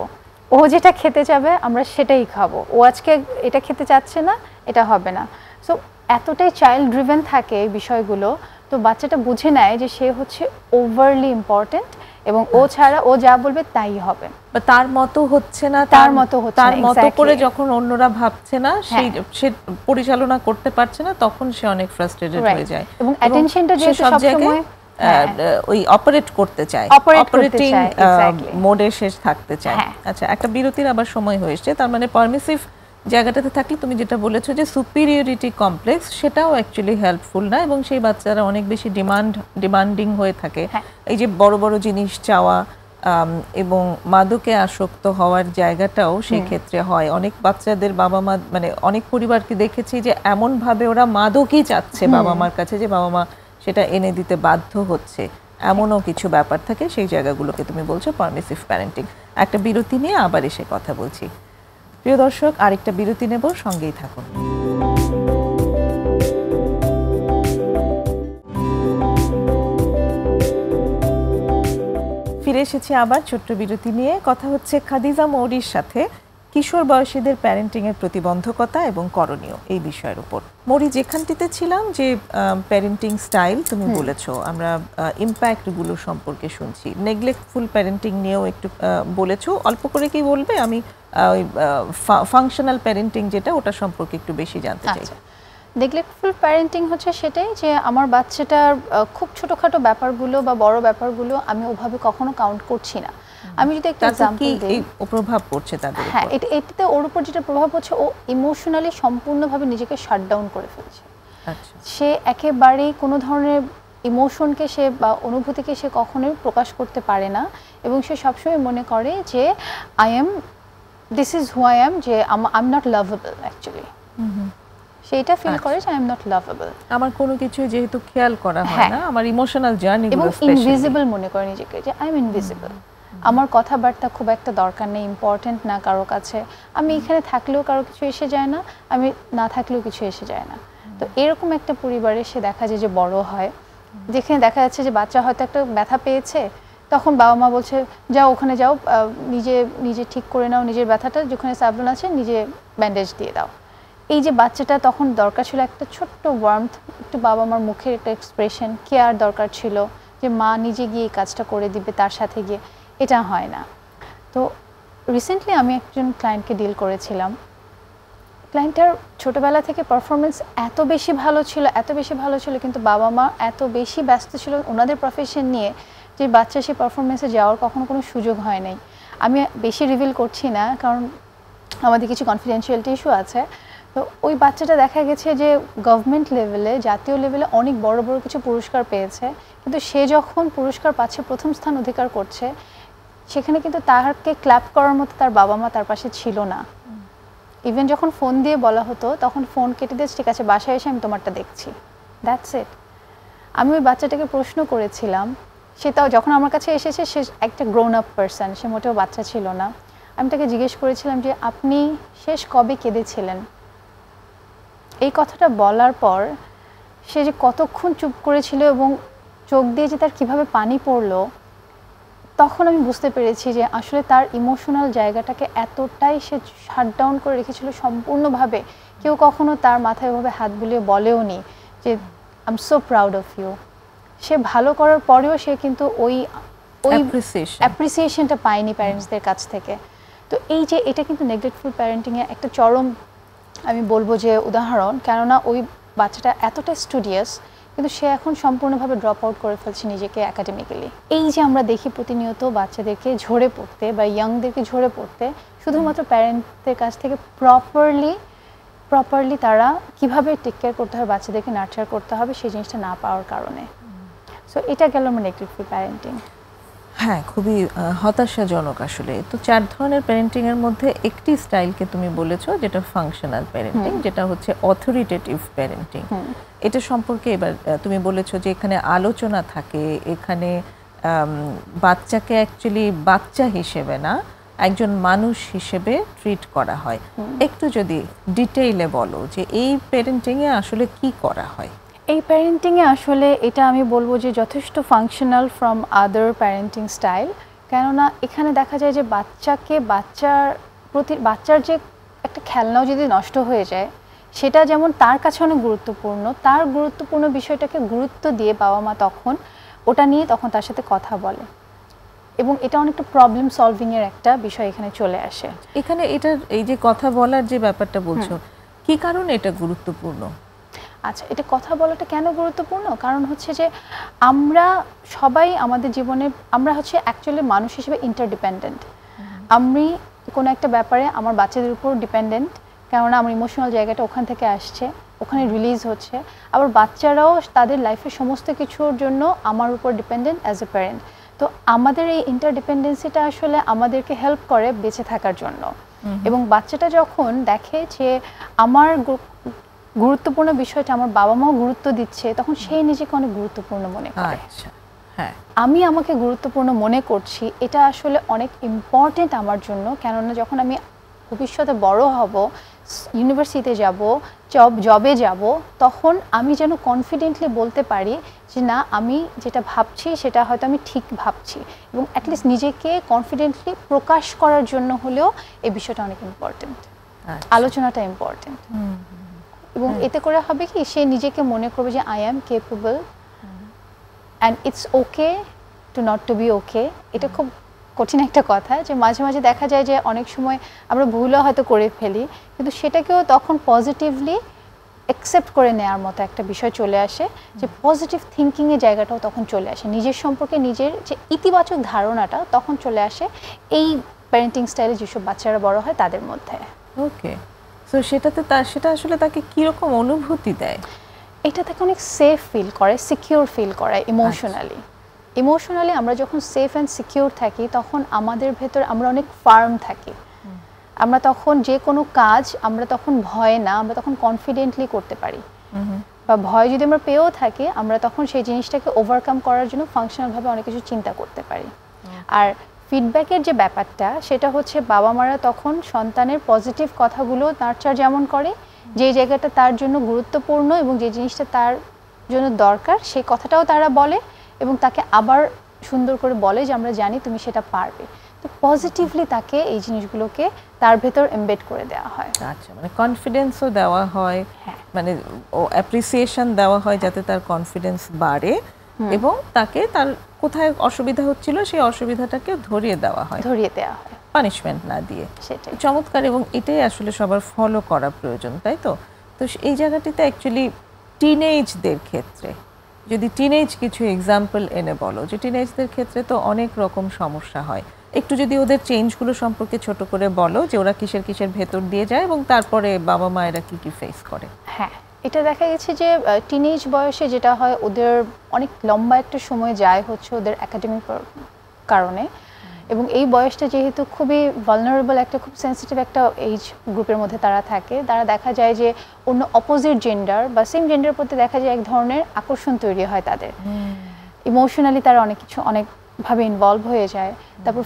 ও যেটা খেতে চাবে আমরা সেটাই খাবো, ও আজকে এটা খেতে চাচ্ছে না, এটা হবে না। সো এতটাই চাইল্ড ড্রিভেন থাকে এই বিষয়গুলো, তো বাচ্চাটা বুঝে নেয় যে সে হচ্ছে ওভারলি ইম্পর্টেন্ট এবং ও ছাড়া ও যা বলবে তাই হবে, তার মতো হচ্ছে না, তার মতো হচ্ছে তার না, মতো করে exactly. যখন অন্যরা ভাবছে না, সেই সে পরিচালনা করতে পারছে না, তখন সে অনেক ফ্রাস্ট্রেটেড Right. হয়ে যায় এবং অ্যাটেনশনটা সে যেহেতু সব সবসময় জায়গায় ওই অপারেট করতে চায়, Operate করতে অপারেটিং চায়, exactly. মোডে শেষ থাকতে চায়। হ্যাঁ। আচ্ছা, একটা বিরতির আবার সময় হয়েছে, তার মানে পারমিসিভ জায়গাটাতে থাকলে তুমি যেটা বলেছো যে সুপিরিয়রিটি কমপ্লেক্স, সেটাও অ্যাকচুয়ালি হেল্পফুল না, এবং সেই বাচ্চারা অনেক বেশি ডিমান্ডিং হয়ে থাকে। হ্যাঁ। এই যে বড় বড় জিনিস চাওয়া এবং মাদকে আসক্ত হওয়ার জায়গাটাও সেই ক্ষেত্রে হয়। অনেক বাচ্চাদের বাবা মা, মানে অনেক পরিবারকে দেখেছি যে এমন ভাবে ওরা মাদকই চাচ্ছে বাবা মার কাছে যে বাবা মা সেটা এনে দিতে বাধ্য হচ্ছে, এমনও কিছু ব্যাপার থাকে। সেই জায়গাগুলোকে তুমি বলছো পারমিসিভ প্যারেন্টিং। একটা বিরতি নিয়ে আবার এসে কথা বলছি। প্রিয় দর্শক, আরেকটা বিরতি নেব, সঙ্গেই থাকুন। ফিরে এসেছি আবার ছোট্ট বিরতি নিয়ে। কথা হচ্ছে খাদিজা মৌরির সাথে কিশোর বয়সীদের প্যারেন্টিং এর প্রতিবন্ধকতা এবং করণীয়, এই বিষয়ের উপর। মৌরি, যেখানটিতে ছিলাম যে প্যারেন্টিং স্টাইল তুমি বলেছো, আমরা ইম্প্যাক্ট গুলো সম্পর্কে শুনছি, নেগলেক্টফুল প্যারেন্টিং নিয়েও একটু বলেছো, অল্প করে কি বলবে? আমি ওই ফাংশনাল প্যারেন্টিং যেটা, ওটা সম্পর্কে একটু বেশি জানতে চাই। নেগলেক্টফুল প্যারেন্টিং হচ্ছে সেটাই যে আমার বাচ্চাটার খুব ছোটখাটো ব্যাপারগুলো বা বড় ব্যাপারগুলো আমি ওভাবে কখনো কাউন্ট করছি না। আমি যদি একটা এক্সাম্পল দিই, প্রভাব পড়ছে তাদের উপর? হ্যাঁ, এটাতে ওর উপর যেটা প্রভাব হচ্ছে, ও ইমোশনালি সম্পূর্ণভাবে নিজেকে শাটডাউন করে ফেলছে। আচ্ছা। সে একেবারেই কোনো ধরনের ইমোশনকে সে বা অনুভূতিকে সে কখনোই প্রকাশ করতে পারে না, এবং সে সবসময় মনে করে যে this is who I am, যে I am not lovable actually. সেইটা ফিল করে যে আই এম নট লাভেবল, আমার কোনো কিছু যেহেতু খেয়াল করা হয় না, আমার ইমোশনাল জার্নি এবং ইনভিজিবল মনে করে নিজেকে, যে আই এম ইনভিজিবল, আমার কথাবার্তা খুব একটা দরকার নেই, ইম্পর্টেন্ট না কারো কাছে, আমি এখানে থাকলেও কারো কিছু এসে যায় না, আমি না থাকলেও কিছু এসে যায় না। তো এরকম একটা পরিবারে সে দেখা যায় যে বড় হয়, যেখানে দেখা যাচ্ছে যে বাচ্চা হয়তো একটা ব্যথা পেয়েছে, তখন বাবা মা বলছে যাও ওখানে যাও, নিজে নিজে ঠিক করে নাও নিজের ব্যথাটা, যেখানে সাবলন আছে নিজে ব্যান্ডেজ দিয়ে দাও। এই যে বাচ্চাটা, তখন দরকার ছিল একটা ছোট্ট ওয়ার্মথ, একটু বাবা মার মুখের একটা এক্সপ্রেশন, কেয়ার দরকার ছিল, যে মা নিজে গিয়ে এই কাজটা করে দিবে তার সাথে গিয়ে। এটা হয় না। তো রিসেন্টলি আমি একজন ক্লায়েন্টকে ডিল করেছিলাম। ক্লায়েন্টটার ছোটোবেলা থেকে পারফরমেন্স এত বেশি ভালো ছিল, কিন্তু বাবা মা এত বেশি ব্যস্ত ছিল ওনাদের প্রফেশন নিয়ে যে বাচ্চা সেই পারফরমেন্সে যাওয়ার কখনো কোনো সুযোগ হয় নাই। আমি বেশি রিভিল করছি না, কারণ আমাদের কিছু কনফিডেন্সিয়ালিটি ইস্যু আছে। তো ওই বাচ্চাটা দেখা গেছে যে গভর্নমেন্ট লেভেলে, জাতীয় লেভেলে অনেক বড় বড় কিছু পুরস্কার পেয়েছে, কিন্তু সে যখন পুরস্কার পাচ্ছে, প্রথম স্থান অধিকার করছে, সেখানে কিন্তু তাকে ক্ল্যাপ করার মতো তার বাবা মা তার পাশে ছিল না। ইভেন যখন ফোন দিয়ে বলা হতো, তখন ফোন কেটে দিয়ে ঠিক আছে বাসায় এসে আমি তোমারটা দেখছি, দ্যাটস ইট। আমি ওই বাচ্চাটাকে প্রশ্ন করেছিলাম, সে তাও যখন আমার কাছে এসেছে, সে একটা গ্রোন আপ পারসন, সে মোটেও বাচ্চা ছিল না। আমি তাকে জিজ্ঞেস করেছিলাম যে আপনি শেষ কবে কেঁদেছিলেন? এই কথাটা বলার পর সে যে কতক্ষণ চুপ করেছিল এবং চোখ দিয়ে যে তার কীভাবে পানি পড়লো, তখন আমি বুঝতে পেরেছি যে আসলে তার ইমোশনাল জায়গাটাকে এতটাই সে শাটডাউন করে রেখেছিল সম্পূর্ণভাবে। কেউ কখনো তার মাথায় এভাবে হাত বুলিয়ে বলেও নি যে I am so proud of you. সে ভালো করার পরেও সে কিন্তু ওই অ্যাপ্রিসিয়েশনটা পায়নি প্যারেন্টসদের কাছ থেকে। তো এই যে এটা কিন্তু নেগলেক্টফুল প্যারেন্টিংয়ে একটা চরম, আমি বলবো যে উদাহরণ, কেননা ওই বাচ্চাটা এতটা স্টুডিয়াস, কিন্তু সে এখন সম্পূর্ণভাবে ড্রপ আউট করে ফেলছে নিজেকে একাডেমিক্যালি। এই যে আমরা দেখি প্রতিনিয়ত বাচ্চাদেরকে ঝরে পড়তে বা ইয়াংদেরকে ঝরে পড়তে, শুধুমাত্র প্যারেন্টদের কাছ থেকে প্রপারলি তারা কিভাবে টেক কেয়ার করতে হবে, বাচ্চাদেরকে নার্চার করতে হবে, সেই জিনিসটা না পাওয়ার কারণে। সো এটা গেল আমার নেগলেক্টফুল প্যারেন্টিং। হ্যাঁ, খুবই হতাশাজনক আসলে। তো 4 ধরনের প্যারেন্টিং এর মধ্যে একটি স্টাইলকে তুমি বলেছো যেটা ফাংশনাল প্যারেন্টিং, যেটা হচ্ছে অথরিটেটিভ প্যারেন্টিং। এটা সম্পর্কে এবার তুমি বলেছো যে এখানে আলোচনা থাকে, এখানে বাচ্চাকে অ্যাকচুয়ালি বাচ্চা হিসেবে না, একজন মানুষ হিসেবে ট্রিট করা হয়। একটু যদি ডিটেইলে বলো যে এই প্যারেন্টিংয়ে আসলে কি করা হয়। এই প্যারেন্টিংয়ে আসলে এটা আমি বলবো যে যথেষ্ট functional from other parenting style. কেননা এখানে দেখা যায় যে বাচ্চার যে একটা খেলনাও যদি নষ্ট হয়ে যায়, সেটা যেমন তার কাছে অনেক গুরুত্বপূর্ণ, তার গুরুত্বপূর্ণ বিষয়টাকে গুরুত্ব দিয়ে বাবা মা তখন ওটা নিয়ে তখন তার সাথে কথা বলে, এবং এটা অনেকটা প্রবলেম সলভিং এর একটা বিষয় এখানে চলে আসে। এখানে এটার এই যে কথা বলার যে ব্যাপারটা বলছো, কি কারণে এটা গুরুত্বপূর্ণ? আচ্ছা, এটা কথা বলাটা কেন গুরুত্বপূর্ণ? কারণ হচ্ছে যে আমরা সবাই আমাদের জীবনে আমরা হচ্ছে অ্যাকচুয়ালি মানুষ হিসেবে ইন্টারডিপেন্ডেন্ট। আমি কোনো একটা ব্যাপারে আমার বাচ্চাদের উপর ডিপেন্ডেন্ট, কেননা আমার ইমোশনাল জায়গাটা ওখান থেকে আসছে, ওখানে রিলিজ হচ্ছে। আবার বাচ্চারাও তাদের লাইফের সমস্ত কিছুর জন্য আমার উপর ডিপেন্ডেন্ট অ্যাজ এ প্যারেন্ট। তো আমাদের এই ইন্টারডিপেন্ডেন্সিটা আসলে আমাদেরকে হেল্প করে বেঁচে থাকার জন্য। এবং বাচ্চাটা যখন দেখে যে আমার গুরুত্বপূর্ণ বিষয়টা আমার বাবা মাও গুরুত্ব দিচ্ছে, তখন সেই নিজেকে অনেক গুরুত্বপূর্ণ মনে করে। আচ্ছা, হ্যাঁ, আমি আমাকে গুরুত্বপূর্ণ মনে করছি, এটা আসলে অনেক ইম্পর্টেন্ট আমার জন্য। কেননা যখন আমি ভবিষ্যতে বড় হব, ইউনিভার্সিটিতে যাব, জবে যাব, তখন আমি যেন কনফিডেন্টলি বলতে পারি যে না, আমি যেটা ভাবছি সেটা হয়তো আমি ঠিক ভাবছি, এবং অ্যাটলিস্ট নিজেকে কনফিডেন্টলি প্রকাশ করার জন্য হলেও এই বিষয়টা অনেক ইম্পর্টেন্ট, আলোচনাটা ইম্পর্টেন্ট। এবং এতে করে হবে কি, সে নিজেকে মনে করবে যে I am capable and it's okay to not to be okay. এটা খুব কঠিন একটা কথা, যে মাঝে মাঝে দেখা যায় যে অনেক সময় আমরা ভুলও হয়তো করে ফেলি, কিন্তু সেটাকেও তখন পজিটিভলি অ্যাকসেপ্ট করে নেওয়ার মতো একটা বিষয় চলে আসে, যে পজিটিভ থিঙ্কিংয়ের জায়গাটাও তখন চলে আসে, নিজের সম্পর্কে নিজের যে ইতিবাচক ধারণাটা তখন চলে আসে এই প্যারেন্টিং স্টাইলে যেসব বাচ্চারা বড় হয় তাদের মধ্যে। ওকে, সো সেটা আসলে তাকে কীরকম অনুভূতি দেয়? এটা তাকে অনেক সেফ ফিল করে, সিকিউর ফিল করে ইমোশনালি। আমরা যখন সেফ অ্যান্ড সিকিউর থাকি, তখন আমাদের ভেতর আমরা অনেক ফার্ম থাকি। আমরা তখন যে কোনো কাজ আমরা তখন ভয় না, আমরা তখন কনফিডেন্টলি করতে পারি। বা ভয় যদি আমরা পেয়েও থাকি, আমরা তখন সেই জিনিসটাকে ওভারকাম করার জন্য ফাংশনালভাবে অনেক কিছু চিন্তা করতে পারি। আর ফিডব্যাকের যে ব্যাপারটা, সেটা হচ্ছে বাবা মারা তখন সন্তানের পজিটিভ কথাগুলো নার্চার যেমন করে, যে জায়গাটা তার জন্য গুরুত্বপূর্ণ এবং যে জিনিসটা তার জন্য দরকার সেই কথাটাও তারা বলে, এবং তাকে আবার সুন্দর করে বলে যে আমরা জানি তুমি সেটা পারবে। তো পজিটিভলি তাকে এই জিনিসগুলোকে তার ভেতর এমবেড করে দেওয়া হয়। আচ্ছা, মানে কনফিডেন্সও দেওয়া হয়, মানে ও অ্যাপ্রিসিয়েশন দেওয়া হয় যাতে তার কনফিডেন্স বাড়ে, এবং তাকে তার কোথায় অসুবিধা হচ্ছিল সেই অসুবিধাটাকে ধরিয়ে দেওয়া হয়, পানিশমেন্ট না দিয়ে। সেটাই চমৎকার, এবং এটাই আসলে সবার ফলো করা প্রয়োজন, তাই তো? তো এই জায়গাটিতে অ্যাকচুয়ালি টিনেজদের ক্ষেত্রে যদি টিনেজ কিছু এক্সাম্পল এনে বলো, যে টিনেজদের ক্ষেত্রে তো অনেক রকম সমস্যা হয়, একটু যদি ওদের চেঞ্জগুলো সম্পর্কে ছোট করে বলো, যে ওরা কিসের কিসের ভেতর দিয়ে যায় এবং তারপরে বাবা মায়েরা কি কি ফেস করে। হ্যাঁ, এটা দেখা গেছে যে টিনেজ বয়সে যেটা হয়, ওদের অনেক লম্বা একটা সময় যায় হচ্ছে ওদের একাডেমিক কারণে, এবং এই বয়সটা যেহেতু খুবই ভালনারেবল, একটা খুব সেন্সিটিভ একটা এজ গ্রুপের মধ্যে তারা থাকে, তারা দেখা যায় যে অন্য অপোজিট জেন্ডার বা সেম জেন্ডারের প্রতি দেখা যায় এক ধরনের আকর্ষণ তৈরি হয় তাদের। ইমোশনালি তারা অনেকভাবে ইনভলভ হয়ে যায়, তারপর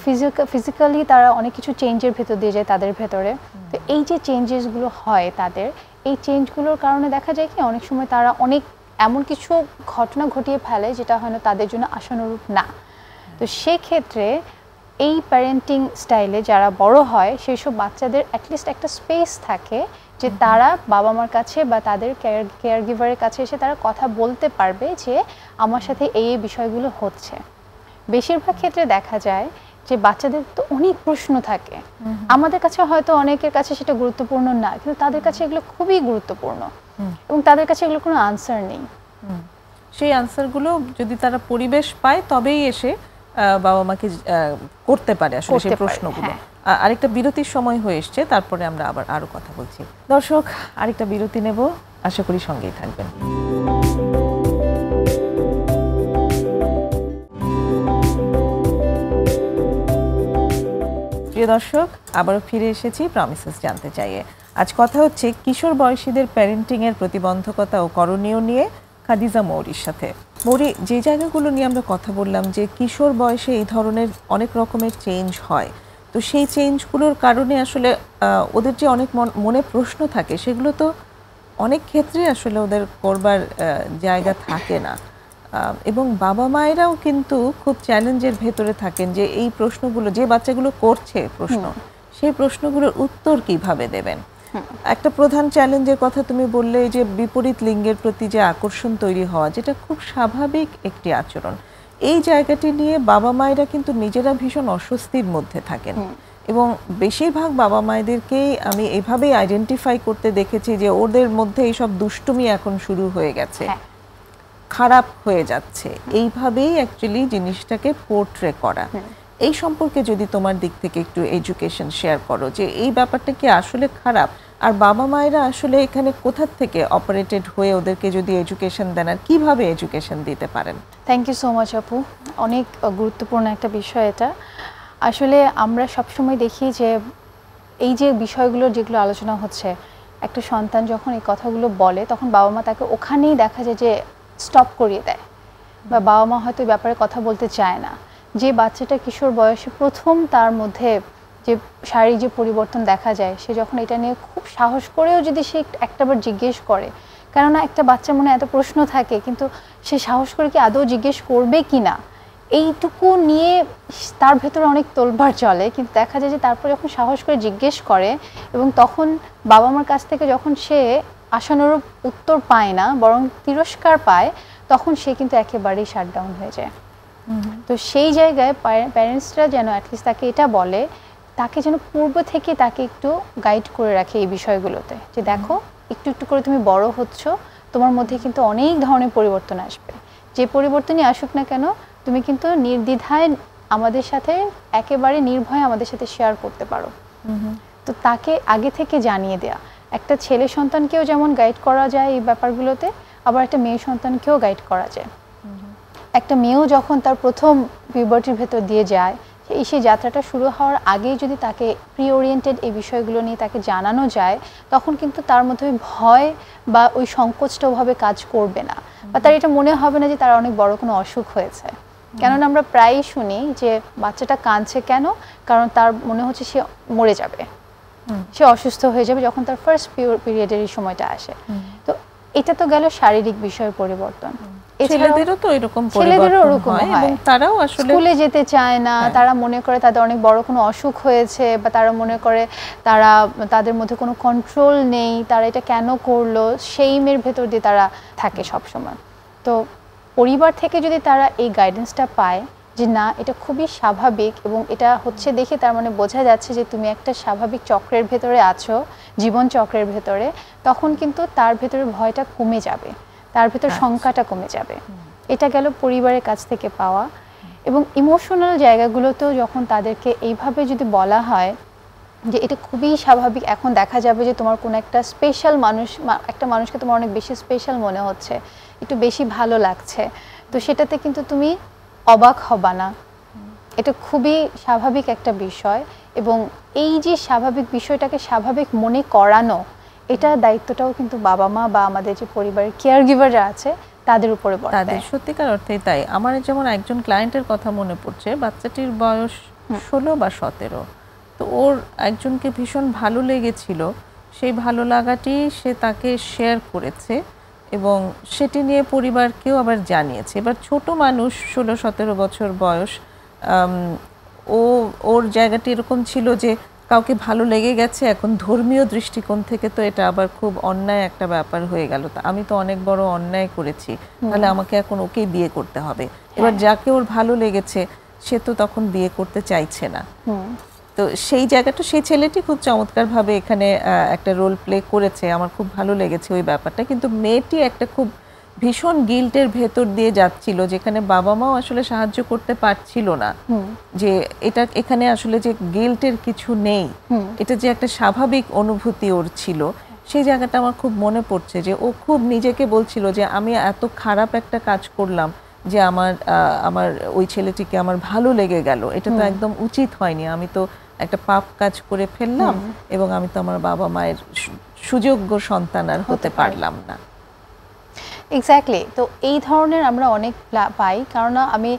ফিজিক্যালি তারা অনেক কিছু চেঞ্জের ভেতর দিয়ে যায় তাদের ভেতরে। তো এই যে চেঞ্জেসগুলো হয় তাদের, এই চেঞ্জগুলোর কারণে দেখা যায় কি অনেক সময় তারা অনেক এমন কিছু ঘটনা ঘটিয়ে ফেলে যেটা হয়তো তাদের জন্য আশানুরূপ না। তো সেক্ষেত্রে এই প্যারেন্টিং স্টাইলে যারা বড় হয়, সেই সব বাচ্চাদের অ্যাটলিস্ট একটা স্পেস থাকে যে তারা বাবা মার কাছে বা তাদের কেয়ার গিভারের কাছে এসে তারা কথা বলতে পারবে যে আমার সাথে এই বিষয়গুলো হচ্ছে। বেশিরভাগ ক্ষেত্রে দেখা যায় যে বাচ্চাদের তো অনেক প্রশ্ন থাকে, আমাদের কাছে হয়তো অনেকের কাছে সেটা গুরুত্বপূর্ণ না, কিন্তু তাদের কাছে এগুলো খুবই গুরুত্বপূর্ণ, এবং তাদের কাছে এগুলো কোনো আনসার নেই। সেই আনসারগুলো যদি তারা পরিবেশ পায় তবেই এসে বাবা মাকে করতে পারে আসলে সেই প্রশ্নগুলো। আরেকটা বিরতির সময় হয়ে এসছে, তারপরে আমরা আবার আরো কথা বলছি। দর্শক, আরেকটা বিরতি নেব, আশা করি সঙ্গেই থাকবেন। প্রিয় দর্শক, আবারও ফিরে এসেছি প্রমিসেস জানতে চাইয়ে। আজ কথা হচ্ছে কিশোর বয়সীদের প্যারেন্টিং এর প্রতিবন্ধকতা ও করণীয় নিয়ে খাদিজা মৌরির সাথে। মৌরি, যে জায়গাগুলো নিয়ে আমরা কথা বললাম, যে কিশোর বয়সে এই ধরনের অনেক রকমের চেঞ্জ হয়, তো সেই চেঞ্জগুলোর কারণে আসলে ওদের যে অনেক মনে প্রশ্ন থাকে সেগুলো তো অনেক ক্ষেত্রে আসলে ওদের করবার জায়গা থাকে না। এবং বাবা মায়েরাও কিন্তু খুব চ্যালেঞ্জের ভেতরে থাকেন যে এই প্রশ্নগুলো যে বাচ্চাগুলো করছে প্রশ্ন, সেই প্রশ্নগুলোর উত্তর কিভাবে দেবেন। একটা প্রধান চ্যালেঞ্জের কথা তুমি বললে যে বিপরীত লিঙ্গের প্রতি যে আকর্ষণ তৈরি হওয়া, যেটা খুব স্বাভাবিক একটি আচরণ। এই জায়গাটি নিয়ে বাবা মায়েরা কিন্তু নিজেরা ভীষণ অস্বস্তির মধ্যে থাকেন এবং বেশিরভাগ বাবা মায়েদেরকেই আমি এভাবেই আইডেন্টিফাই করতে দেখেছি যে ওদের মধ্যে এইসব দুষ্টুমি এখন শুরু হয়ে গেছে, খারাপ হয়ে যাচ্ছে, এইভাবেই অ্যাকচুয়ালি জিনিসটাকে পোর্ট্রে করা। এই সম্পর্কে যদি তোমার দিক থেকে একটু এডুকেশন শেয়ার করো যে এই ব্যাপারটা কি আসলে খারাপ, আর বাবা মায়েরা আসলে এখানে কোথা থেকে অপারেটেড হয়ে ওদেরকে যদি এডুকেশন দেন আর কিভাবে এডুকেশন দিতে পারেন। থ্যাংক ইউ সো মাচ আপু, অনেক গুরুত্বপূর্ণ একটা বিষয় এটা। আসলে আমরা সবসময় দেখি যে এই যে বিষয়গুলো যেগুলো আলোচনা হচ্ছে, একটা সন্তান যখন এই কথাগুলো বলে তখন বাবা মা তাকে ওখানেই দেখা যায় যে স্টপ করিয়ে দেয়, বা বাবা মা হয়তো এই ব্যাপারে কথা বলতে চায় না। যে বাচ্চাটা কিশোর বয়সে প্রথম তার মধ্যে যে শারীরিক যে পরিবর্তন দেখা যায়, সে যখন এটা নিয়ে খুব সাহস করেও যদি সে একটাবার জিজ্ঞেস করে, কেননা একটা বাচ্চার মনে এত প্রশ্ন থাকে কিন্তু সে সাহস করে কি আদৌ জিজ্ঞেস করবে কি না, এইটুকু নিয়ে তার ভেতরে অনেক তোলপাড় চলে। কিন্তু দেখা যায় যে তারপর যখন সাহস করে জিজ্ঞেস করে এবং তখন বাবা মার কাছ থেকে যখন সে আশানুরূপ উত্তর পায় না বরং তিরস্কার পায়, তখন সে কিন্তু একেবারেই শাটডাউন হয়ে যায়। তো সেই জায়গায় প্যারেন্টসরা যেন অ্যাটলিস্ট তাকে এটা বলে, তাকে যেন পূর্ব থেকে তাকে একটু গাইড করে রাখে এই বিষয়গুলোতে, যে দেখো একটু একটু করে তুমি বড় হচ্ছ, তোমার মধ্যে কিন্তু অনেক ধরনের পরিবর্তন আসবে, যে পরিবর্তনই আসুক না কেন তুমি কিন্তু নির্দ্বিধায় আমাদের সাথে একেবারে নির্ভয়ে আমাদের সাথে শেয়ার করতে পারো। তো তাকে আগে থেকে জানিয়ে দেয়া, একটা ছেলে সন্তানকেও যেমন গাইড করা যায় এই ব্যাপারগুলোতে, আবার একটা মেয়ে সন্তানকেও গাইড করা যায়। একটা মেয়েও যখন তার প্রথম পিউবার্টির ভেতর দিয়ে যায়, সেই যাত্রাটা শুরু হওয়ার আগেই যদি তাকে প্রি ওরিয়েন্টেড এই বিষয়গুলো নিয়ে তাকে জানানো যায়, তখন কিন্তু তার মধ্যে ওই ভয় বা ওই সংকোচটা ওভাবে কাজ করবে না, বা তার এটা মনে হবে না যে তার অনেক বড় কোনো অসুখ হয়েছে। কেননা আমরা প্রায়ই শুনি যে বাচ্চাটা কাঁদছে কেন, কারণ তার মনে হচ্ছে সে মরে যাবে, সে অসুস্থ হয়ে যাবে যখন তার ফার্স্ট পিরিয়ডের এই সময়টা আসে। তো এটা তো গেল শারীরিক বিষয়ের পরিবর্তন। ছেলেদেরও তো এরকম পরিবর্তন হয় এবং তারাও আসলে স্কুলে যেতে চায় না, তারা মনে করে তাদের অনেক বড় কোনো অসুখ হয়েছে, বা তারা মনে করে তাদের মধ্যে কোনো কন্ট্রোল নেই, তারা এটা কেন করলো, সেইমের ভেতর দিয়ে তারা থাকে সব সময়। তো পরিবার থেকে যদি তারা এই গাইডেন্সটা পায় যে না এটা খুবই স্বাভাবিক এবং এটা হচ্ছে দেখে তার মানে বোঝা যাচ্ছে যে তুমি একটা স্বাভাবিক চক্রের ভেতরে আছো, জীবন চক্রের ভেতরে, তখন কিন্তু তার ভেতরে ভয়টা কমে যাবে, তার ভেতর শঙ্কাটা কমে যাবে। এটা গেল পরিবারের কাছ থেকে পাওয়া। এবং ইমোশনাল জায়গাগুলোতেও যখন তাদেরকে এইভাবে যদি বলা হয় যে এটা খুবই স্বাভাবিক, এখন দেখা যাবে যে তোমার কোনো একটা স্পেশাল মানুষ, একটা মানুষকে তোমার অনেক বেশি স্পেশাল মনে হচ্ছে, একটু বেশি ভালো লাগছে, তো সেটাতে কিন্তু তুমি অবাক হবা না, এটা খুবই স্বাভাবিক একটা বিষয়। এবং এই যে স্বাভাবিক বিষয়টাকে স্বাভাবিক মনে করানো, এটার দায়িত্বটাও কিন্তু বাবা মা বা আমাদের যে পরিবারের কেয়ার গিভাররা আছে তাদের উপরে পড়ে। তাদের সত্যিকার অর্থেই তাই। আমার যেমন একজন ক্লায়েন্টের কথা মনে পড়ছে, বাচ্চাটির বয়স 16 বা 17, তো ওর একজনকে ভীষণ ভালো লেগেছিল, সেই ভালো লাগাটি সে তাকে শেয়ার করেছে এবং সেটি নিয়ে পরিবারকেও আবার জানিয়েছে। এবার ছোট মানুষ, 16-17 বছর বয়স, ওর জায়গাটি এরকম ছিল যে কাউকে ভালো লেগে গেছে, এখন ধর্মীয় দৃষ্টিকোণ থেকে তো এটা আবার খুব অন্যায় একটা ব্যাপার হয়ে গেল, তা আমি তো অনেক বড় অন্যায় করেছি, তাহলে আমাকে এখন ওকেই বিয়ে করতে হবে। এবার যাকে ওর ভালো লেগেছে সে তো তখন বিয়ে করতে চাইছে না। তো সেই জায়গাটা সেই ছেলেটি খুব চমৎকারভাবে এখানে একটা রোল প্লে করেছে, আমার খুব ভালো লেগেছে ওই ব্যাপারটা। কিন্তু মেয়েটি একটা খুব ভীষণ গিল্টের ভেতর দিয়ে যাচ্ছিল, যেখানে বাবা মাও আসলে সাহায্য করতে পারছিল না, যে এটা এখানে আসলে যে গিল্টের কিছু নেই, এটা যে একটা স্বাভাবিক অনুভূতি ওর ছিল, সেই জায়গাটা আমার খুব মনে পড়ছে যে ও খুব নিজেকে বলছিল যে আমি এত খারাপ একটা কাজ করলাম যে আমার ওই ছেলেটিকে আমার ভালো লেগে গেল, এটা তো একদম উচিত হয়নি, আমি তো একটা পাপ কাজ করে ফেললাম এবং আমি তো আমার বাবা মায়ের সুযোগ্য সন্তান আর হতে পারলাম না। এক্স্যাক্টলি। তো এই ধরনের আমরা অনেক পাই, কারণ আমি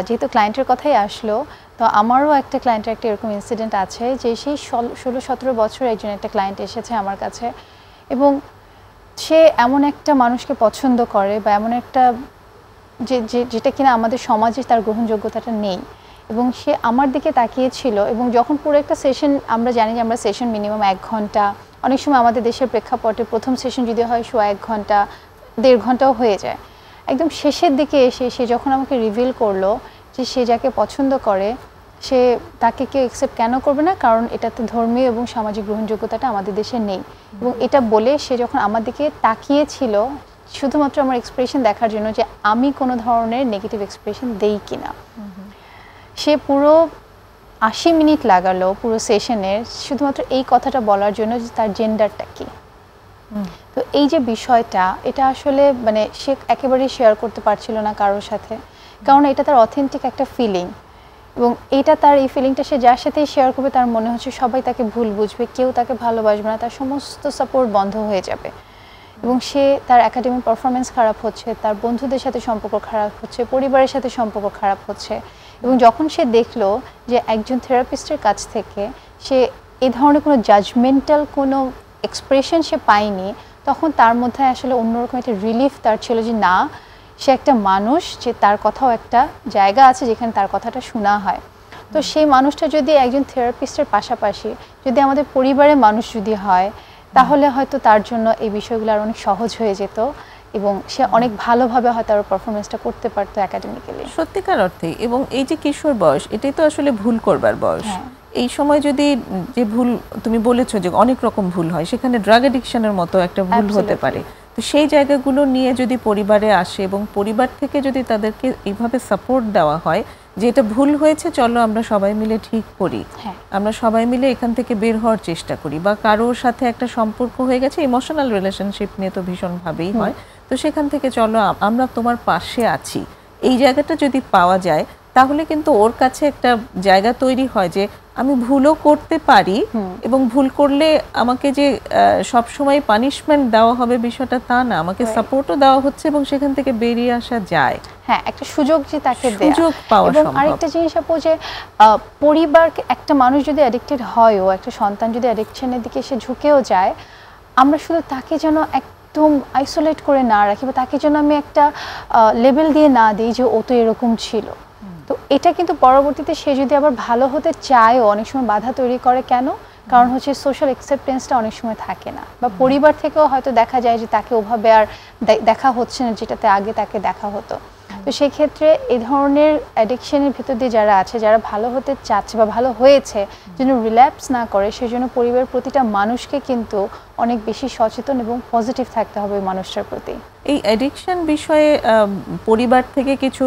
যেহেতু ক্লায়েন্টের কথাই আসলো, তো আমারও একটা ক্লায়েন্টের একটা এরকম ইনসিডেন্ট আছে যে সেই 16-17 বছর একজন একটা ক্লায়েন্ট এসেছে আমার কাছে, এবং সে এমন একটা মানুষকে পছন্দ করে বা এমন একটা যেটা কিনা আমাদের সমাজে তার গ্রহণযোগ্যতাটা নেই, এবং সে আমার দিকে তাকিয়েছিল। এবং যখন পুরো একটা সেশন, আমরা জানি যে আমরা সেশন মিনিমাম 1 ঘন্টা, অনেক সময় আমাদের দেশের প্রেক্ষাপটে প্রথম সেশন যদি হয় 1 ঘন্টা 1.5 ঘন্টাও হয়ে যায়। একদম শেষের দিকে এসে সে যখন আমাকে রিভিল করলো যে সে যাকে পছন্দ করে সে তাকে কেউ অ্যাকসেপ্ট কেন করবে না, কারণ এটাতে ধর্মীয় এবং সামাজিক গ্রহণযোগ্যতাটা আমাদের দেশে নেই। এবং এটা বলে সে যখন আমার দিকে তাকিয়েছিল শুধুমাত্র আমার এক্সপ্রেশন দেখার জন্য যে আমি কোনো ধরনের নেগেটিভ এক্সপ্রেশন দেই কিনা, সে পুরো 80 মিনিট লাগালো পুরো সেশনের শুধুমাত্র এই কথাটা বলার জন্য যে তার জেন্ডারটা কি। তো এই যে বিষয়টা, এটা আসলে মানে সে একেবারেই শেয়ার করতে পারছিল না কারোর সাথে, কারণ এটা তার অথেন্টিক একটা ফিলিং, এবং এটা তার এই ফিলিংটা সে যার সাথেই শেয়ার করবে তার মনে হচ্ছে সবাই তাকে ভুল বুঝবে, কেউ তাকে ভালোবাসবে না, তার সমস্ত সাপোর্ট বন্ধ হয়ে যাবে, এবং সে তার একাডেমিক পারফরমেন্স খারাপ হচ্ছে, তার বন্ধুদের সাথে সম্পর্ক খারাপ হচ্ছে, পরিবারের সাথে সম্পর্ক খারাপ হচ্ছে। এবং যখন সে দেখলো যে একজন থেরাপিস্টের কাছ থেকে সে এই ধরনের কোনো জাজমেন্টাল কোনো এক্সপ্রেশন সে পায়নি, তখন তার মধ্যে আসলে অন্যরকম একটা রিলিফ তার ছিল যে না, সে একটা মানুষ, যে তার কথাও একটা জায়গা আছে যেখানে তার কথাটা শোনা হয়। তো সেই মানুষটা যদি একজন থেরাপিস্টের পাশাপাশি যদি আমাদের পরিবারের মানুষ যদি হয়, তাহলে হয়তো তার জন্য এই বিষয়গুলো আর অনেক সহজ হয়ে যেত, এবং সে অনেক ভালোভাবে হয়তো আরও পারফরমেন্সটা করতে পারতো একাডেমিক্যালি। সত্যিকার অর্থে। এবং এই যে কিশোর বয়স, এটাই তো আসলে ভুল করবার বয়স। এই সময় যদি যে ভুল তুমি বলেছো যে অনেক রকম ভুল হয়, সেখানে ড্রাগ অ্যাডিকশনের মতো একটা ভুল হতে পারে। তো সেই জায়গাগুলো নিয়ে যদি পরিবারে আসে এবং পরিবার থেকে যদি তাদেরকে এইভাবে সাপোর্ট দেওয়া হয় যে এটা ভুল হয়েছে, চলো আমরা সবাই মিলে ঠিক করি, আমরা সবাই মিলে এখান থেকে বের হওয়ার চেষ্টা করি, বা কারোর সাথে একটা সম্পর্ক হয়ে গেছে, ইমোশনাল রিলেশনশিপ নিয়ে তো ভীষণভাবেই হয়, তো সেখান থেকে চলো আমরা তোমার পাশে আছি, এই জায়গাটা যদি পাওয়া যায় তাহলে কিন্তু ওর কাছে একটা জায়গা তৈরি হয় যে আমি ভুলও করতে পারি, এবং ভুল করলে আমাকে যে সব সময় পানিশমেন্ট দেওয়া হবে বিষয়টা তা না, আমাকে সাপোর্টও দেওয়া হচ্ছে এবং সেখান থেকে বেরিয়ে আসা যায়। হ্যাঁ, একটা সুযোগ যে তাকে সুযোগ পাওয়া সম্ভব। এবং আরেকটা জিনিস আপু, যে পরিবার, একটা মানুষ যদি অ্যাডিক্টেড হয়ও, একটা সন্তান যদি অ্যাডিকশনের দিকে সে ঝুঁকেও যায়, আমরা শুধু তাকে যেন একদম আইসোলেট করে না রাখি, বা তাকে যেন আমি একটা লেবেল দিয়ে না দিই যে ও তো এরকম ছিল। তো এটা কিন্তু পরবর্তীতে সে যদি আবার ভালো হতে চায়ও অনেক সময় বাধা তৈরি করে। কেন? কারণ হচ্ছে সোশ্যাল অ্যাকসেপ্টেন্সটা অনেক সময় থাকে না, বা পরিবার থেকেও হয়তো দেখা যায় যে তাকে ওভাবে আর দেখা হচ্ছে না যেটাতে আগে তাকে দেখা হতো। তো সেই ক্ষেত্রে এই ধরনের অ্যাডিকশনের ভিতর দিয়ে যারা আছে, যারা ভালো হতে চাচ্ছে বা ভালো হয়েছে, যেন রিল্যাপস না করে, সেজন্য পরিবারের প্রতিটা মানুষকে কিন্তু অনেক বেশি সচেতন এবং পজিটিভ থাকতে হবে ওই মানুষটার প্রতি। এই অ্যাডিকশন বিষয়ে পরিবার থেকে কিছু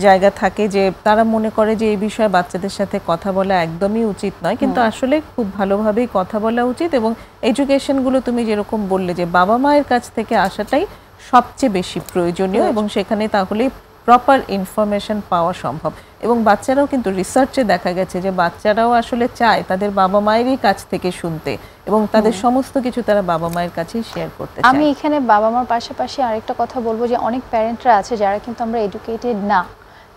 জায়গা থাকে যে তারা মনে করে যে এই বিষয়ে বাচ্চাদের সাথে কথা বলা একদমই উচিত নয়, কিন্তু আসলে খুব ভালোভাবেই কথা বলা উচিত, এবং এডুকেশনগুলো তুমি যেরকম বললে যে বাবা মায়ের কাছ থেকে আসাটাই সবচেয়ে বেশি প্রয়োজনীয়, এবং সেখানে তাহলে প্রপার ইনফরমেশন পাওয়া সম্ভব। এবং বাচ্চারাও কিন্তু রিসার্চে দেখা গেছে যে বাচ্চারাও আসলে চায় তাদের বাবা মায়েরই কাছ থেকে শুনতে, এবং তাদের সমস্ত কিছু তারা বাবা মায়ের কাছেই শেয়ার করতে চায়। আমি এখানে বাবা মার পাশাপাশি আরেকটা কথা বলবো যে অনেক প্যারেন্টরা আছে যারা কিন্তু আমরা এডুকেটেড না,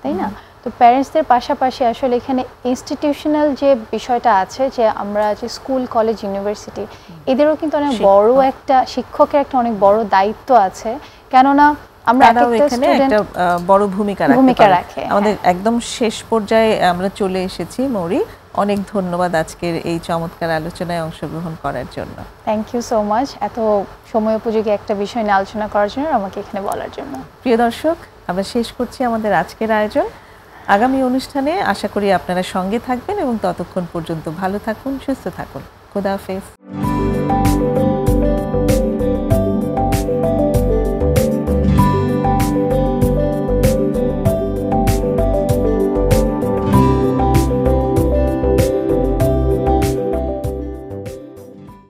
তাই না? তো প্যারেন্টসদের পাশাপাশি আসলে এখানে ইনস্টিটিউশনাল যে বিষয়টা আছে, যে আমরা যে স্কুল, কলেজ, ইউনিভার্সিটি, এদেরও কিন্তু অনেক বড় একটা শিক্ষকের একটা অনেক বড় দায়িত্ব আছে, কেননা আমরা এখানে একটা বড় ভূমিকা রাখে। আমাদের একদম শেষ পর্যায়ে আমরা চলে এসেছি। মৌরি, অনেক ধন্যবাদ আজকের এই চমৎকার আলোচনায় অংশগ্রহণ করার জন্য। থ্যাংক ইউ সো মাচ, এত সময় উপযোগী একটা বিষয় নিয়ে আলোচনা করার জন্য, আমাকে এখানে বলার জন্য। প্রিয় দর্শক, আমরা শেষ করছি আমাদের আজকের আয়োজন। আগামী অনুষ্ঠানে আশা করি আপনারা সঙ্গে থাকবেন, এবং ততক্ষণ পর্যন্ত ভালো থাকুন, সুস্থ থাকুন। খোদা হাফেজ।